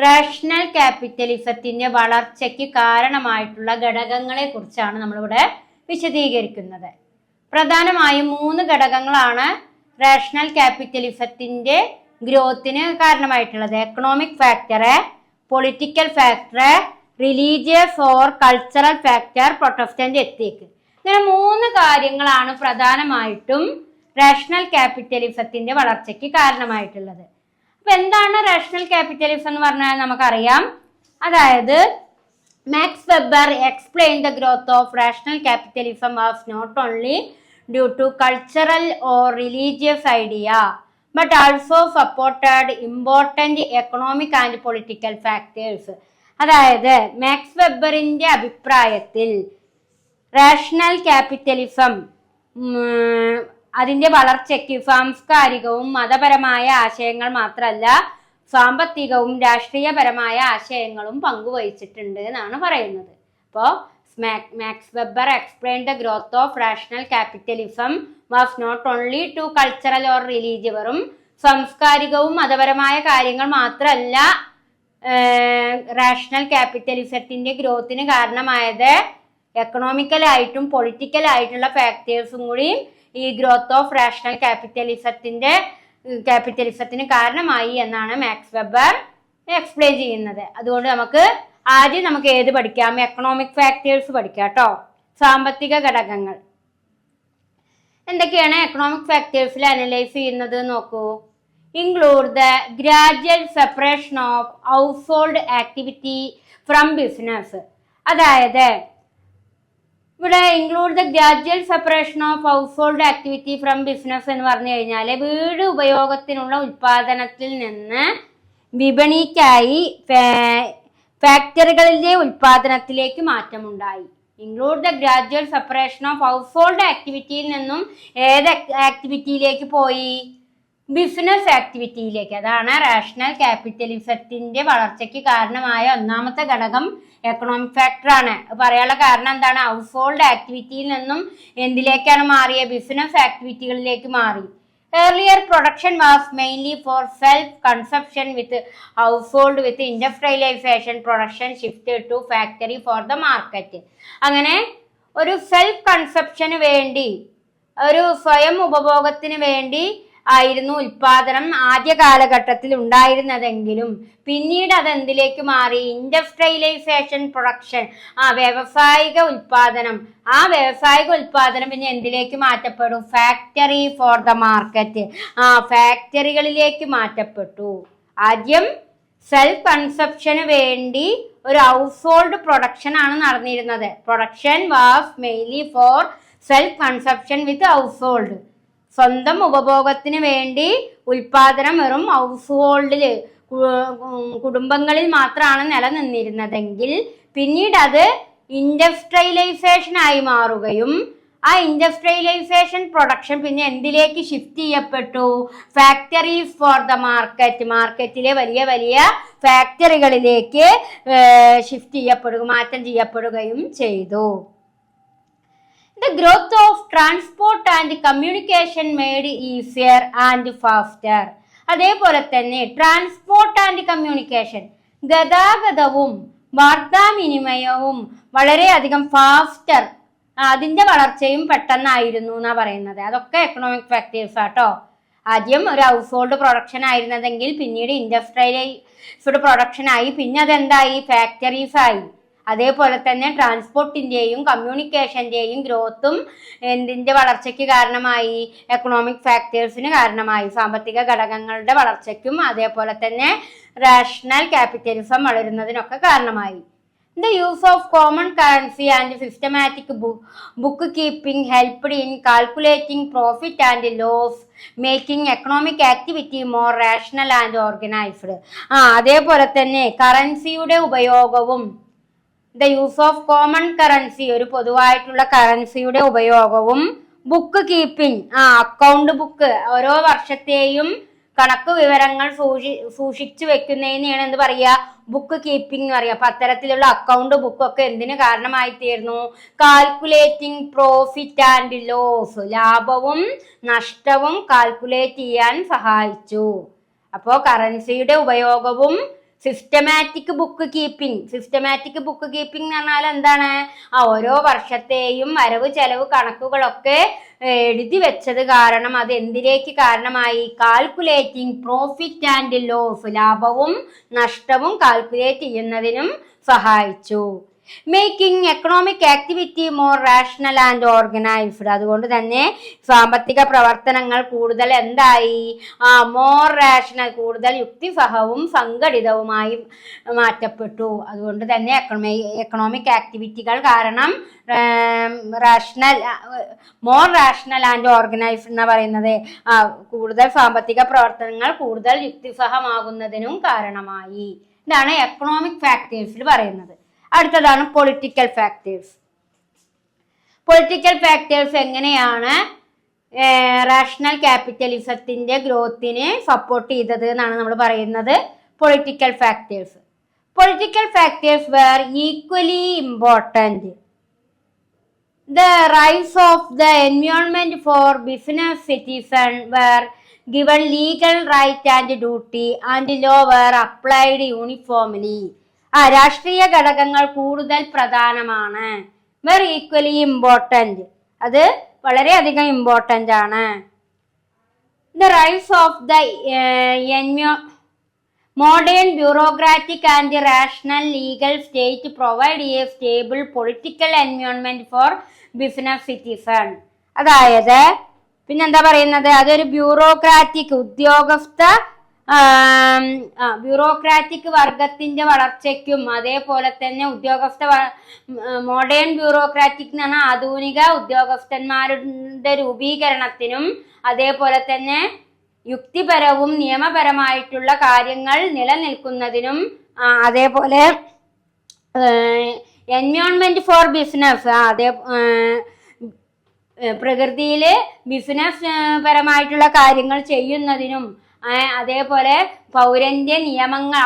Rational ക്യാപിറ്റലിസത്തിന്റെ വളർച്ചയ്ക്ക് കാരണമായിട്ടുള്ള ഘടകങ്ങളെ കുറിച്ചാണ് നമ്മളിവിടെ വിശദീകരിക്കുന്നത്. പ്രധാനമായും 3 ഘടകങ്ങളാണ് റാഷണൽ ക്യാപിറ്റലിസത്തിന്റെ ഗ്രോത്തിന് കാരണമായിട്ടുള്ളത്. Economic factor, political factor, religious or cultural factor, protestant ethic. ഇങ്ങനെ 3 കാര്യങ്ങളാണ് പ്രധാനമായിട്ടും റാഷണൽ ക്യാപിറ്റലിസത്തിന്റെ വളർച്ചയ്ക്ക് കാരണമായിട്ടുള്ളത്. അപ്പൊ എന്താണ് റാഷണൽ ക്യാപിറ്റലിസം എന്ന് പറഞ്ഞാൽ നമുക്കറിയാം. അതായത് Max Weber explain the growth of rational capitalism was not only due to cultural or religious idea but also supported important economic and political factors. അതായത് മാക്സ് വെബറിന്റെ അഭിപ്രായത്തിൽ റാഷണൽ ക്യാപിറ്റലിസം അതിന്റെ വളർച്ചയ്ക്ക് സാംസ്കാരികവും മതപരമായ ആശയങ്ങൾ മാത്രമല്ല സാമ്പത്തികവും രാഷ്ട്രീയപരമായ ആശയങ്ങളും പങ്കുവഹിച്ചിട്ടുണ്ട് എന്നാണ് പറയുന്നത്. അപ്പോൾ Max Weber explain the growth of rational capitalism was not only to cultural or religious. വെറും സാംസ്കാരികവും മതപരമായ കാര്യങ്ങൾ മാത്രമല്ല റാഷണൽ ക്യാപിറ്റലിസത്തിന്റെ ഗ്രോത്തിന് കാരണമായത്, എക്കണോമിക്കലായിട്ടും പൊളിറ്റിക്കലായിട്ടുള്ള ഫാക്ടേഴ്സും കൂടി ഈ ഗ്രോത്ത് ഓഫ് റാഷണൽ ക്യാപിറ്റലിസത്തിന് കാരണമായി എന്നാണ് മാക്സ് വെബർ എക്സ്പ്ലെയിൻ ചെയ്യുന്നത്. അതുകൊണ്ട് ആദ്യം നമുക്ക് ഏത് പഠിക്കാം? എക്കണോമിക് ഫാക്ടേഴ്സ് പഠിക്കാം കേട്ടോ. സാമ്പത്തിക ഘടകങ്ങൾ എന്തൊക്കെയാണ് എക്കണോമിക് ഫാക്ടേഴ്സിൽ അനലൈസ് ചെയ്യുന്നത് നോക്കൂ. Include the gradual separation of household activity from business. അതായത് ഇവിടെ include the gradual separation of household activity from business എന്ന് പറഞ്ഞു കഴിഞ്ഞാൽ വീട് ഉപയോഗത്തിനുള്ള ഉൽപാദനത്തിൽ നിന്ന് വിപണിക്കായി ഫാക്ടറികളിലെ ഉൽപാദനത്തിലേക്ക് മാറ്റമുണ്ടായി. Include the gradual separation of household ആക്ടിവിറ്റിയിൽ നിന്നും ഏത് ആക്ടിവിറ്റിയിലേക്ക് പോയി? ബിസിനസ് ആക്ടിവിറ്റിയിലേക്ക്. അതാണ് റാഷണൽ ക്യാപിറ്റലിസത്തിന്റെ വളർച്ചയ്ക്ക് കാരണമായ ഒന്നാമത്തെ ഘടകം എക്കണോമിക് ഫാക്ടറാണ്. പറയാനുള്ള കാരണം എന്താണ്? ഹൗസ് ഹോൾഡ് ആക്ടിവിറ്റിയിൽ നിന്നും എന്തിലേക്കാണ് മാറിയത്? ബിസിനസ് ആക്ടിവിറ്റികളിലേക്ക് മാറി. Earlier production was mainly for self-consumption with household. With industrialization, production shifted to factory for the market. അങ്ങനെ ഒരു സെൽഫ് കൺസപ്ഷന് വേണ്ടി, ഒരു സ്വയം ഉപഭോഗത്തിന് വേണ്ടി ആയിരുന്നു ഉൽപാദനം ആദ്യ കാലഘട്ടത്തിൽ ഉണ്ടായിരുന്നതെങ്കിലും പിന്നീട് അത് എന്തിലേക്ക് മാറി? ഇൻഡസ്ട്രിയലൈസേഷൻ, പ്രൊഡക്ഷൻ, വ്യാവസായിക ഉൽപാദനം. വ്യാവസായിക ഉൽപാദനം പിന്നെ എന്തിലേക്ക് മാറ്റപ്പെടും? Factory for the market. ഫാക്ടറികളിലേക്ക് മാറ്റപ്പെട്ടു. ആദ്യം സെൽഫ് കൺസപ്ഷന് വേണ്ടി ഒരു ഹൗസ് ഹോൾഡ് പ്രൊഡക്ഷൻ ആണ് നടന്നിരുന്നത്. Production was mainly for self consumption with house hold. സ്വന്തം ഉപഭോഗത്തിന് വേണ്ടി ഉൽപാദനം വെറും ഹൗസ് ഹോൾഡില് കുടുംബങ്ങളിൽ മാത്രമാണ് നിലനിന്നിരുന്നതെങ്കിൽ പിന്നീട് അത് ഇൻഡസ്ട്രിയലൈസേഷൻ ആയി മാറുകയും ആ ഇൻഡസ്ട്രിയലൈസേഷൻ പ്രൊഡക്ഷൻ പിന്നെ എന്തിലേക്ക് ഷിഫ്റ്റ് ചെയ്യപ്പെട്ടു? ഫാക്ടറീസ് ഫോർ ദ മാർക്കറ്റിലെ വലിയ വലിയ ഫാക്ടറികളിലേക്ക് മാറ്റം ചെയ്യപ്പെടുകയും ചെയ്തു. The growth of transport and communication made easier and faster. അതേപോലെ തന്നെ ട്രാൻസ്പോർട്ട് ആൻഡ് കമ്മ്യൂണിക്കേഷൻ, ഗതാഗതവും വാർത്താവിനിമയവും വളരെയധികം ഫാസ്റ്റർ, അതിന്റെ വളർച്ചയും പെട്ടെന്നായിരുന്നു എന്നാ പറയുന്നത്. അതൊക്കെ എക്കണോമിക് ഫാക്ടേഴ്സ് ആട്ടോ. ആദ്യം ഒരു ഹൗസ് ഹോൾഡ് പ്രൊഡക്ഷൻ ആയിരുന്നതെങ്കിൽ പിന്നീട് ഇൻഡസ്ട്രിയലൈസ്ഡ് പ്രൊഡക്ഷൻ ആയി, പിന്നെ അതെന്തായി? ഫാക്ടറീസ് ആയി. അതേപോലെ തന്നെ ട്രാൻസ്പോർട്ടിന്റെയും കമ്മ്യൂണിക്കേഷന്റെയും ഗ്രോത്തും എന്തിന്റെ വളർച്ചയ്ക്ക് കാരണമായി? എക്കണോമിക് ഫാക്ടേഴ്സിന് കാരണമായി. സാമ്പത്തിക ഘടകങ്ങളുടെ വളർച്ചയ്ക്കും അതേപോലെ തന്നെ റാഷണൽ ക്യാപിറ്റലിസം വളരുന്നതിനൊക്കെ കാരണമായി. The use of common currency and systematic bookkeeping helped in calculating profit and loss, making economic activity more rational and organized. അതേപോലെ തന്നെ കറൻസിയുടെ ഉപയോഗവും, the use of common currency, ഒരു പൊതുവായിട്ടുള്ള കറൻസിയുടെ ഉപയോഗവും, ബുക്ക് കീപ്പിംഗ്, അക്കൗണ്ട് ബുക്ക്, ഓരോ വർഷത്തെയും കണക്ക് വിവരങ്ങൾ സൂക്ഷിച്ചു വെക്കുന്നതിനെയാണ് എന്ത് പറയുക? ബുക്ക് കീപ്പിംഗ് എന്ന് പറയുക. അപ്പൊ അത്തരത്തിലുള്ള അക്കൗണ്ട് ബുക്കൊക്കെ എന്തിനു കാരണമായി തീർന്നു? കാൽക്കുലേറ്റിംഗ് പ്രോഫിറ്റ് ആൻഡ് ലോസ്, ലാഭവും നഷ്ടവും കാൽക്കുലേറ്റ് ചെയ്യാൻ സഹായിച്ചു. അപ്പോ കറൻസിയുടെ ഉപയോഗവും സിസ്റ്റമാറ്റിക് ബുക്ക് കീപ്പിംഗ് എന്ന് പറഞ്ഞാൽ എന്താണ്? ഓരോ വർഷത്തെയും വരവ് ചെലവ് കണക്കുകളൊക്കെ എഴുതി വെച്ചത് കാരണം അത് എന്തിലേക്ക് കാരണമായി? കാൽക്കുലേറ്റിംഗ് പ്രോഫിറ്റ് ആൻഡ് ലോസ്, ലാഭവും നഷ്ടവും കാൽക്കുലേറ്റ് ചെയ്യുന്നതിനും സഹായിച്ചു. Making economic activity more rational and organised, അതുകൊണ്ട് തന്നെ സാമ്പത്തിക പ്രവർത്തനങ്ങൾ കൂടുതൽ എന്തായി? മോർ റാഷണൽ, കൂടുതൽ യുക്തിസഹവും സംഘടിതവുമായി മാറ്റപ്പെട്ടു. അതുകൊണ്ട് തന്നെ എക്കണോമിക് ആക്ടിവിറ്റികൾ കാരണം മോർ റാഷണൽ ആൻഡ് ഓർഗനൈസ്ഡ് എന്ന് പറയുന്നത് കൂടുതൽ സാമ്പത്തിക പ്രവർത്തനങ്ങൾ കൂടുതൽ യുക്തിസഹമാകുന്നതിനും കാരണമായി. ഇതാണ് എക്കണോമിക് ഫാക്ടേഴ്സിൽ പറയുന്നത്. അടുത്തതാണ് പൊളിറ്റിക്കൽ ഫാക്ടേഴ്സ്. പൊളിറ്റിക്കൽ ഫാക്ടേഴ്സ് എങ്ങനെയാണ് റാഷണൽ ക്യാപിറ്റലിസത്തിന്റെ ഗ്രോത്തിനെ സപ്പോർട്ട് ചെയ്തത് എന്നാണ് നമ്മൾ പറയുന്നത്. Political factors were equally important. The rise of the environment for business citizens were given legal right and duty and law were applied uniformly. രാഷ്ട്രീയ ഘടകങ്ങൾ കൂടുതൽ പ്രധാനമാണ്. വെർ ഈക്വലി ഇമ്പോർട്ടന്റ്, അത് വളരെയധികം ഇമ്പോർട്ടന്റ് ആണ്. The rise of the modern bureaucratic and rational legal state provide A stable political environment for business citizen. അതായത് പിന്നെന്താ പറയുന്നത്? അതൊരു ബ്യൂറോക്രാറ്റിക് ബ്യൂറോക്രാറ്റിക് വർഗത്തിന്റെ വളർച്ചയ്ക്കും അതേപോലെ തന്നെ മോഡേൺ ബ്യൂറോക്രാറ്റിക് എന്ന് പറഞ്ഞാൽ ആധുനിക ഉദ്യോഗസ്ഥന്മാരുടെ രൂപീകരണത്തിനും അതേപോലെ തന്നെ യുക്തിപരവും നിയമപരമായിട്ടുള്ള കാര്യങ്ങൾ നിലനിൽക്കുന്നതിനും അതേപോലെ എൻവയോൺമെന്റ് ഫോർ ബിസിനസ്, പ്രകൃതിയില് ബിസിനസ് പരമായിട്ടുള്ള കാര്യങ്ങൾ ചെയ്യുന്നതിനും അതേപോലെ പൗരന്റെ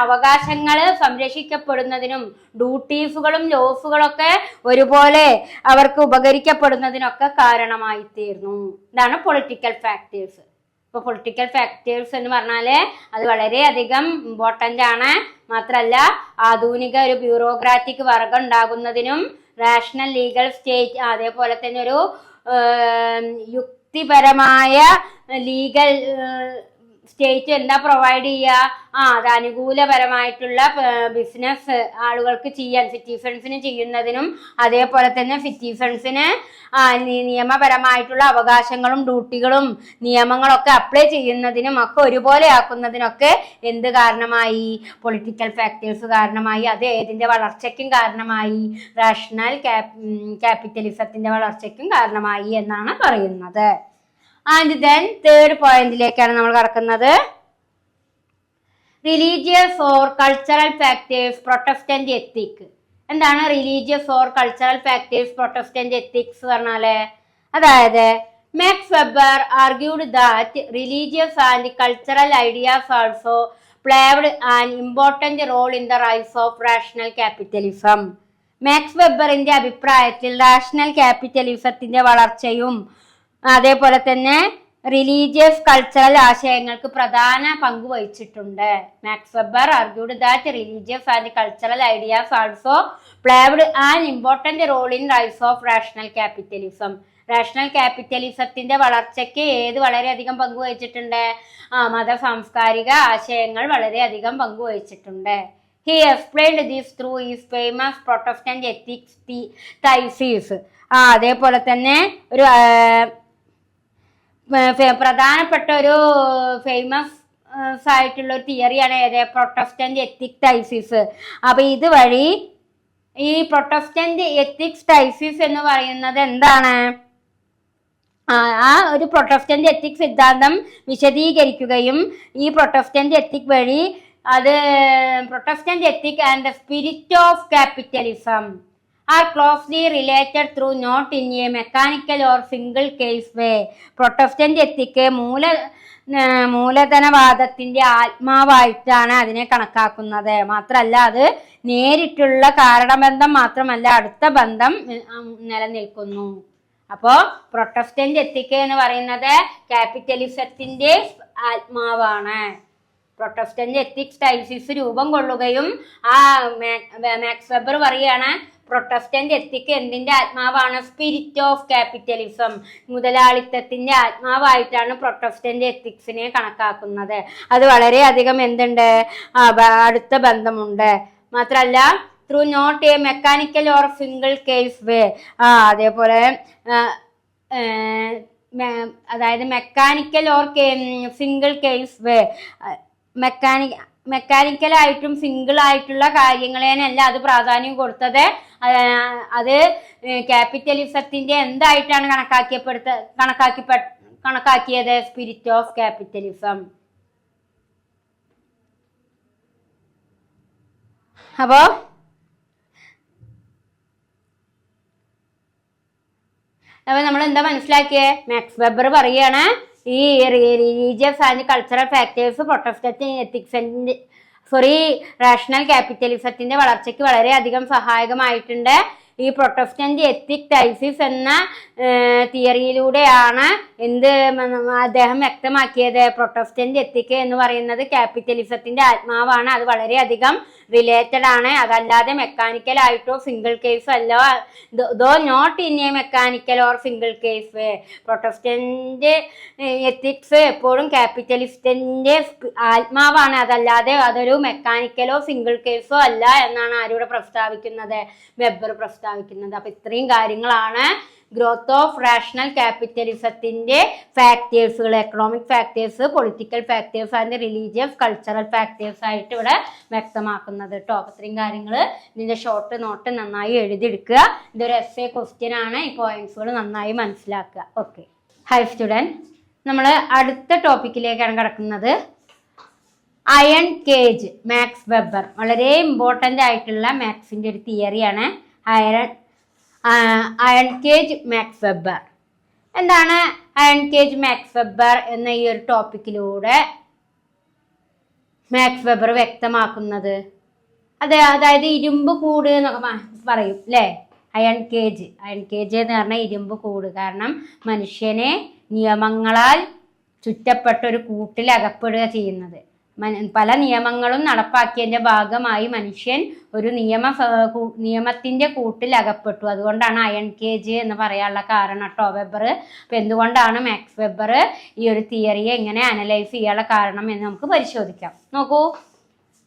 അവകാശങ്ങൾ സംരക്ഷിക്കപ്പെടുന്നതിനും ഡ്യൂട്ടീസുകളും ലോസുകളൊക്കെ ഒരുപോലെ അവർക്ക് ഉപകരിക്കപ്പെടുന്നതിനൊക്കെ കാരണമായി തീർന്നു. ഇതാണ് പൊളിറ്റിക്കൽ ഫാക്ടേഴ്സ്. ഇപ്പൊ പൊളിറ്റിക്കൽ ഫാക്ടേഴ്സ് എന്ന് പറഞ്ഞാല് അത് വളരെയധികം ഇമ്പോർട്ടന്റ് ആണ്. മാത്രല്ല ആധുനിക ഒരു ബ്യൂറോക്രാറ്റിക് വർഗം ഉണ്ടാകുന്നതിനും റാഷണൽ ലീഗൽ സ്റ്റേറ്റ് അതേപോലെ തന്നെ ഒരു യുക്തിപരമായ ലീഗൽ സ്റ്റേറ്റ് എന്താ പ്രൊവൈഡ് ചെയ്യുക? അത് അനുകൂലപരമായിട്ടുള്ള ബിസിനസ് ആളുകൾക്ക് ചെയ്യാൻ, സിറ്റിസൺസിന് ചെയ്യുന്നതിനും അതേപോലെ തന്നെ സിറ്റിസൺസിന് നിയമപരമായിട്ടുള്ള അവകാശങ്ങളും ഡ്യൂട്ടികളും നിയമങ്ങളൊക്കെ അപ്ലൈ ചെയ്യുന്നതിനും ഒക്കെ ഒരുപോലെ ആക്കുന്നതിനൊക്കെ എന്ത് കാരണമായി? പൊളിറ്റിക്കൽ ഫാക്ടേഴ്സ് കാരണമായി. അത് ഏതിന്റെ വളർച്ചയ്ക്കും കാരണമായി? റാഷണൽ ക്യാപിറ്റലിസത്തിന്റെ വളർച്ചയ്ക്കും കാരണമായി എന്നാണ് പറയുന്നത്. ആൻഡ് ദെൻ തേർഡ് പോയിന്റിലേക്കാണ് നമ്മൾ കടക്കുന്നത്. Religious or cultural factors protestant ethic. എന്താണ് religious or cultural factors protestant ethics പറഞ്ഞാല്? അതായത് Max Weber argued that religious and cultural ideas also played an important role in the rise of rational capitalism. Max വെബറിന്റെ അഭിപ്രായത്തിൽ റാഷണൽ ക്യാപിറ്റലിസത്തിന്റെ വളർച്ചയും അതേപോലെ തന്നെ റിലീജിയസ് കൾച്ചറൽ ആശയങ്ങൾക്ക് പ്രധാന പങ്ക് വഹിച്ചിട്ടുണ്ട്. Max Weber argued that religious and cultural ideas also played an important role in rise of rational capitalism. Rational ക്യാപിറ്റലിസത്തിന്റെ വളർച്ചയ്ക്ക് വളരെയധികം പങ്ക് വഹിച്ചിട്ടുണ്ട്? മത സാംസ്കാരിക ആശയങ്ങൾ വളരെയധികം പങ്ക് വഹിച്ചിട്ടുണ്ട്. He explained this through his famous Protestant ethics thesis. അതേപോലെ തന്നെ ഒരു പ്രധാനപ്പെട്ട ഒരു ഫേമസ് ആയിട്ടുള്ള ഒരു തിയറിയാണ് ഏത്? Protestant ethic thesis. അപ്പൊ ഇതുവഴി ഈ പ്രൊട്ടസ്റ്റന്റ് എത്തിക്സ് തൈസിസ് എന്ന് പറയുന്നത് എന്താണ്? ആ ഒരു പ്രൊട്ടസ്റ്റന്റ് എത്തിക് സിദ്ധാന്തം വിശദീകരിക്കുകയും ഈ പ്രൊട്ടസ്റ്റന്റ് എത്തിക് വഴി അത് protestant ethic and the spirit of capitalism are closely related through not in a mechanical or single case way. Protestant ethic മൂലധനവാദത്തിന്റെ ആത്മാവായിട്ടാണ് അതിനെ കണക്കാക്കുന്നത്. മാത്രമല്ല അത് നേരിട്ടുള്ള കാരണബന്ധം മാത്രമല്ല, അടുത്ത ബന്ധം നിലനിൽക്കുന്നു. അപ്പോ പ്രൊട്ടസ്റ്റന്റ് എത്തിക് എന്ന് പറയുന്നത് ക്യാപിറ്റലിസത്തിന്റെ ആത്മാവാണ്. പ്രൊട്ടസ്റ്റന്റ് എത്തിക്സ് തൈസിസ് രൂപം കൊള്ളുകയും മാക്സ് വെബർ പറയുകയാണ് പ്രൊട്ടസ്റ്റന്റ് എത്തിക് എന്തിന്റെ ആത്മാവാണ്? സ്പിരിറ്റ് ഓഫ് ക്യാപിറ്റലിസം, മുതലാളിത്തത്തിന്റെ ആത്മാവായിട്ടാണ് പ്രൊട്ടസ്റ്റന്റ് എത്തിക്സിനെ കണക്കാക്കുന്നത്. അത് വളരെയധികം എന്തുണ്ട്? അടുത്ത ബന്ധമുണ്ട്. മാത്രല്ല through not a mechanical or single case way. അതേപോലെ അതായത് mechanical or single case way, മെക്കാനിക്കലായിട്ടും സിംഗിൾ ആയിട്ടുള്ള കാര്യങ്ങളെയല്ല അത് പ്രാധാന്യം കൊടുത്തത്. അത് ക്യാപിറ്റലിസത്തിന്റെ എന്തായിട്ടാണ് കണക്കാക്കിയത്? Spirit of capitalism. അപ്പോ നമ്മൾ എന്താ മനസ്സിലാക്കിയേ? മാക്സ് വെബർ പറയാണ് ഈ religious and cultural factors protestant എത്തിക്സിന്റെ റാഷണൽ ക്യാപിറ്റലിസത്തിന്റെ വളർച്ചയ്ക്ക് വളരെയധികം സഹായകമായിട്ടുണ്ട്. ഈ പ്രൊട്ടസ്റ്റന്റ് എത്തിക് തൈസിസ് എന്ന തിയറിയിലൂടെയാണ് അദ്ദേഹം വ്യക്തമാക്കിയത്? പ്രൊട്ടസ്റ്റന്റ് എത്തിക് എന്ന് പറയുന്നത് ക്യാപിറ്റലിസത്തിന്റെ ആത്മാവാണ്. അത് വളരെയധികം റിലേറ്റഡ് ആണ്. അതല്ലാതെ മെക്കാനിക്കൽ ആയിട്ടോ സിംഗിൾ കേസ് അല്ല. Though not in a mechanical or single case. Protestant ethics എപ്പോഴും ക്യാപിറ്റലിസത്തിന്റെ ആത്മാവാണ്. അതല്ലാതെ അതൊരു മെക്കാനിക്കലോ സിംഗിൾ കേസോ അല്ല എന്നാണ് ആരിവിടെ പ്രസ്താവിക്കുന്നത്? വെബർ പ്രസ്താവിക്കുന്നത്. അപ്പൊ ഇത്രയും കാര്യങ്ങളാണ് ഗ്രോത്ത് ഓഫ് റാഷണൽ ക്യാപിറ്റലിസത്തിന്റെ ഫാക്ടേഴ്സുകൾ. Economic factors, political factors and religious cultural factors ആയിട്ട് ഇവിടെ വ്യക്തമാക്കുന്നത് കേട്ടോ. അപ്പൊ ഇത്രയും കാര്യങ്ങൾ ഇതിന്റെ ഷോർട്ട് നോട്ട് നന്നായി എഴുതിയെടുക്കുക. ഇതൊരു എസ്സേ ക്വസ്റ്റ്യൻ ആണ്. ഈ പോയിന്റ്സുകൾ നന്നായി മനസ്സിലാക്കുക. ഓക്കെ, ഹൈ സ്റ്റുഡൻറ്, നമ്മൾ അടുത്ത ടോപ്പിക്കിലേക്കാണ് കിടക്കുന്നത്. Iron cage, Max Weber. വളരെ ഇമ്പോർട്ടൻ്റ് ആയിട്ടുള്ള മാക്സിന്റെ ഒരു തിയറിയാണ് അയൺ കേജ് മാക്സ് വെബർ. എന്താണ് അയൺ കേജ് മാക്സ് വെബർ എന്ന ഈ ഒരു ടോപ്പിക്കിലൂടെ മാക്സ് വെബർ വ്യക്തമാക്കുന്നത്? അതായത് ഇരുമ്പ് കൂട് എന്നൊക്കെ പറയും അല്ലേ? അയൺ കേജ് എന്ന് പറഞ്ഞാൽ ഇരുമ്പ് കൂട്. കാരണം മനുഷ്യനെ നിയമങ്ങളാൽ ചുറ്റപ്പെട്ട ഒരു കൂട്ടിൽ അകപ്പെടുക ചെയ്യുന്നത്. പല നിയമങ്ങളും നടപ്പാക്കിയതിന്റെ ഭാഗമായി മനുഷ്യൻ ഒരു നിയമത്തിന്റെ കൂട്ടിൽ അകപ്പെട്ടു. അതുകൊണ്ടാണ് അയൺ കേജ് എന്ന് പറയാനുള്ള കാരണം കേട്ടോ വെബർ. അപ്പൊ എന്തുകൊണ്ടാണ് മാക്സ് വെബർ ഈ ഒരു തിയറിയെ എങ്ങനെ അനലൈസ് ചെയ്യാനുള്ള കാരണം എന്ന് നമുക്ക് പരിശോധിക്കാം. നോക്കൂ,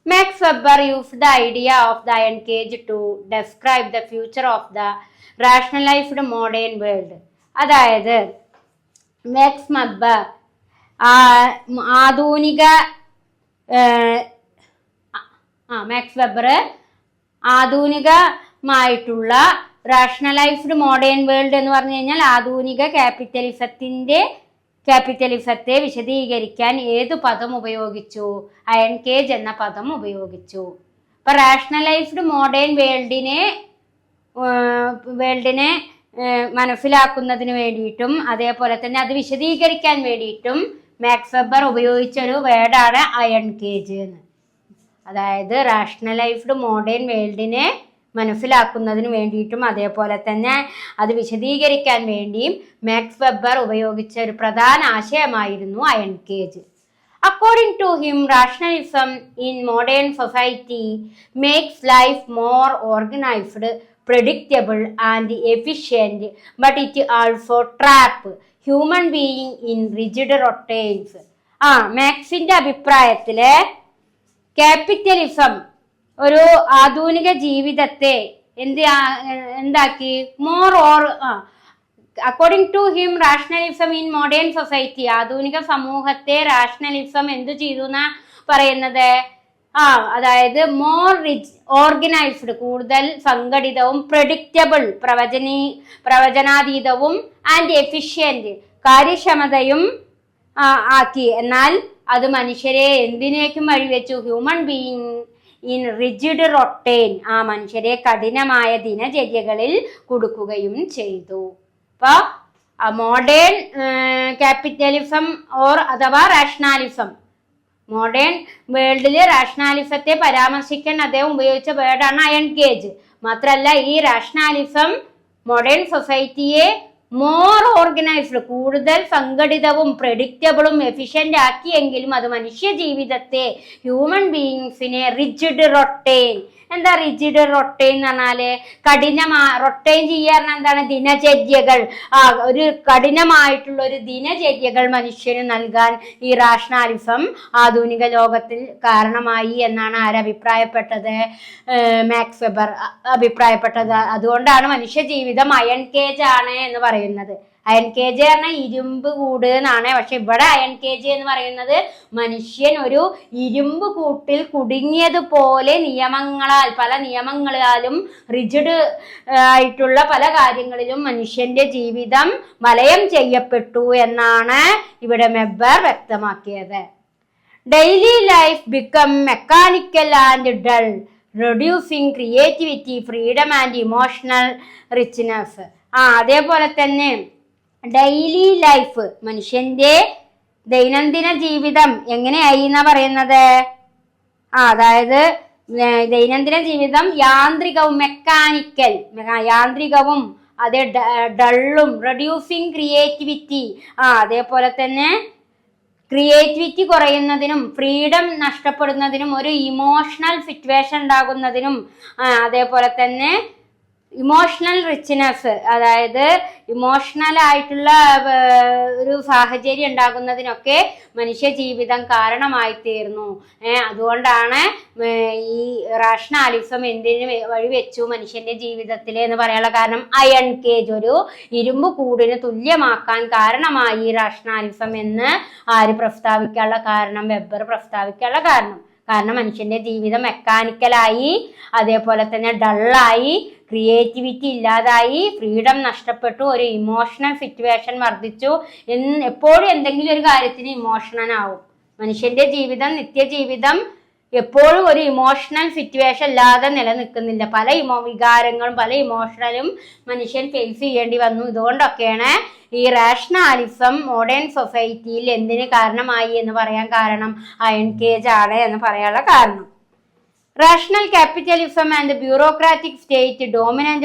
Max Weber use the idea of the iron cage to describe the future of the rationalised modern world. അതായത് മാക്സ് വെബർ മാക്സ് വെബർ ആധുനികമായിട്ടുള്ള റാഷണലൈസ്ഡ് മോഡേൺ വേൾഡ് എന്ന് പറഞ്ഞു കഴിഞ്ഞാൽ ആധുനിക ക്യാപിറ്റലിസത്തിന്റെ ക്യാപിറ്റലിസത്തെ വിശദീകരിക്കാൻ ഏതു പദം ഉപയോഗിച്ചു? അയൺ കേജ് എന്ന പദം ഉപയോഗിച്ചു. അപ്പൊ റാഷണലൈസ്ഡ് മോഡേൺ വേൾഡിനെ മനസ്സിലാക്കുന്നതിന് വേണ്ടിയിട്ടും അതേപോലെ തന്നെ അത് വിശദീകരിക്കാൻ വേണ്ടിയിട്ടും മാക്സ് വെബർ ഉപയോഗിച്ചൊരു വേർഡാണ് അയൺ കേജ് എന്ന്. അതായത് റാഷണലൈസ്ഡ് മോഡേൺ വേൾഡിനെ മനസ്സിലാക്കുന്നതിന് വേണ്ടിയിട്ടും അതേപോലെ തന്നെ അത് വിശദീകരിക്കാൻ വേണ്ടിയും മാക്സ് വെബർ ഉപയോഗിച്ച ഒരു പ്രധാന ആശയമായിരുന്നു iron cage. According to him, rationalism in modern society makes life more organized, predictable and efficient, but it also traps human being in rigid routines. മാക്സിന്റെ അഭിപ്രായത്തില് ക്യാപിറ്റലിസം ഒരു ആധുനിക ജീവിതത്തെ എന്താക്കി according to him rationalism in modern society, ആധുനിക സമൂഹത്തെ റാഷണലിസം എന്തു ചെയ്തു എന്നാ പറയുന്നത്? അതായത് മോർ ഓർഗനൈസ്ഡ്, കൂടുതൽ സംഘടിതവും, പ്രെഡിക്റ്റബിൾ, പ്രവചനാതീതവും, ആൻഡ് എഫിഷ്യന്റ്, കാര്യക്ഷമതയും ആക്കി. എന്നാൽ അത് മനുഷ്യരെ എന്തിനേക്കും വഴിവെച്ചു? Human being in rigid routine, മനുഷ്യരെ കഠിനമായ ദിനചര്യകളിൽ കുടുക്കുകയും ചെയ്തു. അപ്പൊ മോഡേൺ ക്യാപിറ്റലിസം അഥവാ റാഷണാലിസം, മോഡേൺ വേൾഡില് റാഷണാലിസത്തെ പരാമർശിക്കാൻ അദ്ദേഹം ഉപയോഗിച്ച വേർഡാണ് അയൺ കേജ്. മാത്രല്ല ഈ റാഷണാലിസം മോഡേൺ സൊസൈറ്റിയെ മോർ ഓർഗനൈസ്ഡ്, കൂടുതൽ സംഘടിതവും പ്രെഡിക്റ്റബിളും എഫിഷ്യന്റ് ആക്കിയെങ്കിലും അത് മനുഷ്യ ജീവിതത്തെ, ഹ്യൂമൻ ബീയിങ്സിനെ റിജിഡ് റൊട്ടൈൻ. എന്താ റിജിഡ് റൊട്ടൈൻ എന്ന് പറഞ്ഞാല്? റൊട്ടൈൻ ചെയ്യാൻ എന്താണ്? ദിനചര്യകൾ, ഒരു കഠിനമായിട്ടുള്ള ഒരു ദിനചര്യകൾ മനുഷ്യന് നൽകാൻ ഈ റാഷണാലിസം ആധുനിക ലോകത്തിൽ കാരണമായി എന്നാണ് ആരഭിപ്രായപ്പെട്ടത്? മാക്സ് വെബർ അഭിപ്രായപ്പെട്ടത്. അതുകൊണ്ടാണ് മനുഷ്യ ജീവിതം അയൺ കേജ് ആണ് എന്ന് പറയുന്നത്. അയൺ കേജ് പറഞ്ഞാൽ ഇരുമ്പ് കൂട് എന്നാണ്. പക്ഷെ ഇവിടെ അയൺ കേജ് എന്ന് പറയുന്നത് മനുഷ്യൻ ഒരു ഇരുമ്പ് കൂട്ടിൽ കുടുങ്ങിയതുപോലെ പല നിയമങ്ങളാലും റിജിഡ് ആയിട്ടുള്ള പല കാര്യങ്ങളിലും മനുഷ്യന്റെ ജീവിതം വലയം ചെയ്യപ്പെട്ടു എന്നാണ് ഇവിടെ വെബർ വ്യക്തമാക്കിയത്. Daily life become mechanical and dull, reducing creativity, freedom and emotional richness. അതേപോലെ തന്നെ ഡെയിലി ലൈഫ്, മനുഷ്യന്റെ ദൈനംദിന ജീവിതം എങ്ങനെയായി എന്നാ പറയുന്നത്? അതായത് ദൈനംദിന ജീവിതം യാന്ത്രികവും, മെക്കാനിക്കൽ, യാന്ത്രികവും, അതേ ഡള്ളും, റെഡ്യൂസിങ് ക്രിയേറ്റിവിറ്റി, അതേപോലെ തന്നെ ക്രിയേറ്റിവിറ്റി കുറയുന്നതിനും ഫ്രീഡം നഷ്ടപ്പെടുന്നതിനും ഒരു ഇമോഷണൽ സിറ്റുവേഷൻ ഉണ്ടാകുന്നതിനും അതേപോലെ തന്നെ ഇമോഷണൽ റിച്ച്നെസ്, അതായത് ഇമോഷണൽ ആയിട്ടുള്ള ഒരു സാഹചര്യം ഉണ്ടാകുന്നതിനൊക്കെ മനുഷ്യ ജീവിതം കാരണമായി തീർന്നു. അതുകൊണ്ടാണ് ഈ റാഷണാലിസം എന്തിനു വഴിവെച്ചു മനുഷ്യന്റെ ജീവിതത്തിൽ എന്ന് പറയാനുള്ള കാരണം അയൺ കേജ്, ഒരു ഇരുമ്പ് കൂടിന് തുല്യമാക്കാൻ കാരണമായി റാഷണാലിസം എന്ന് പ്രസ്താവിക്കാനുള്ള കാരണം, വെബർ പ്രസ്താവിക്കാനുള്ള കാരണം മനുഷ്യന്റെ ജീവിതം മെക്കാനിക്കലായി, അതേപോലെ തന്നെ ഡള്ളായി, ക്രിയേറ്റിവിറ്റി ഇല്ലാതായി, ഫ്രീഡം നഷ്ടപ്പെട്ടു, ഒരു ഇമോഷണൽ സിറ്റുവേഷൻ വർദ്ധിച്ചു. എപ്പോഴും എന്തെങ്കിലും ഒരു കാര്യത്തിന് ഇമോഷണൽ ആവും. മനുഷ്യന്റെ ജീവിതം, നിത്യജീവിതം എപ്പോഴും ഒരു ഇമോഷണൽ സിറ്റുവേഷൻ ഇല്ലാതെ നിലനിൽക്കുന്നില്ല. പല വികാരങ്ങളും പല ഇമോഷണലും മനുഷ്യൻ ഫേസ് ചെയ്യേണ്ടി വന്നു. ഇതുകൊണ്ടൊക്കെയാണ് ഈ റാഷണാലിസം മോഡേൺ സൊസൈറ്റിയിൽ എന്തിന് കാരണമായി എന്ന് പറയാൻ കാരണം അയൺ കേജ് ആണ് എന്ന് പറയാനുള്ള കാരണം. Rational capitalism and the bureaucratic state dominant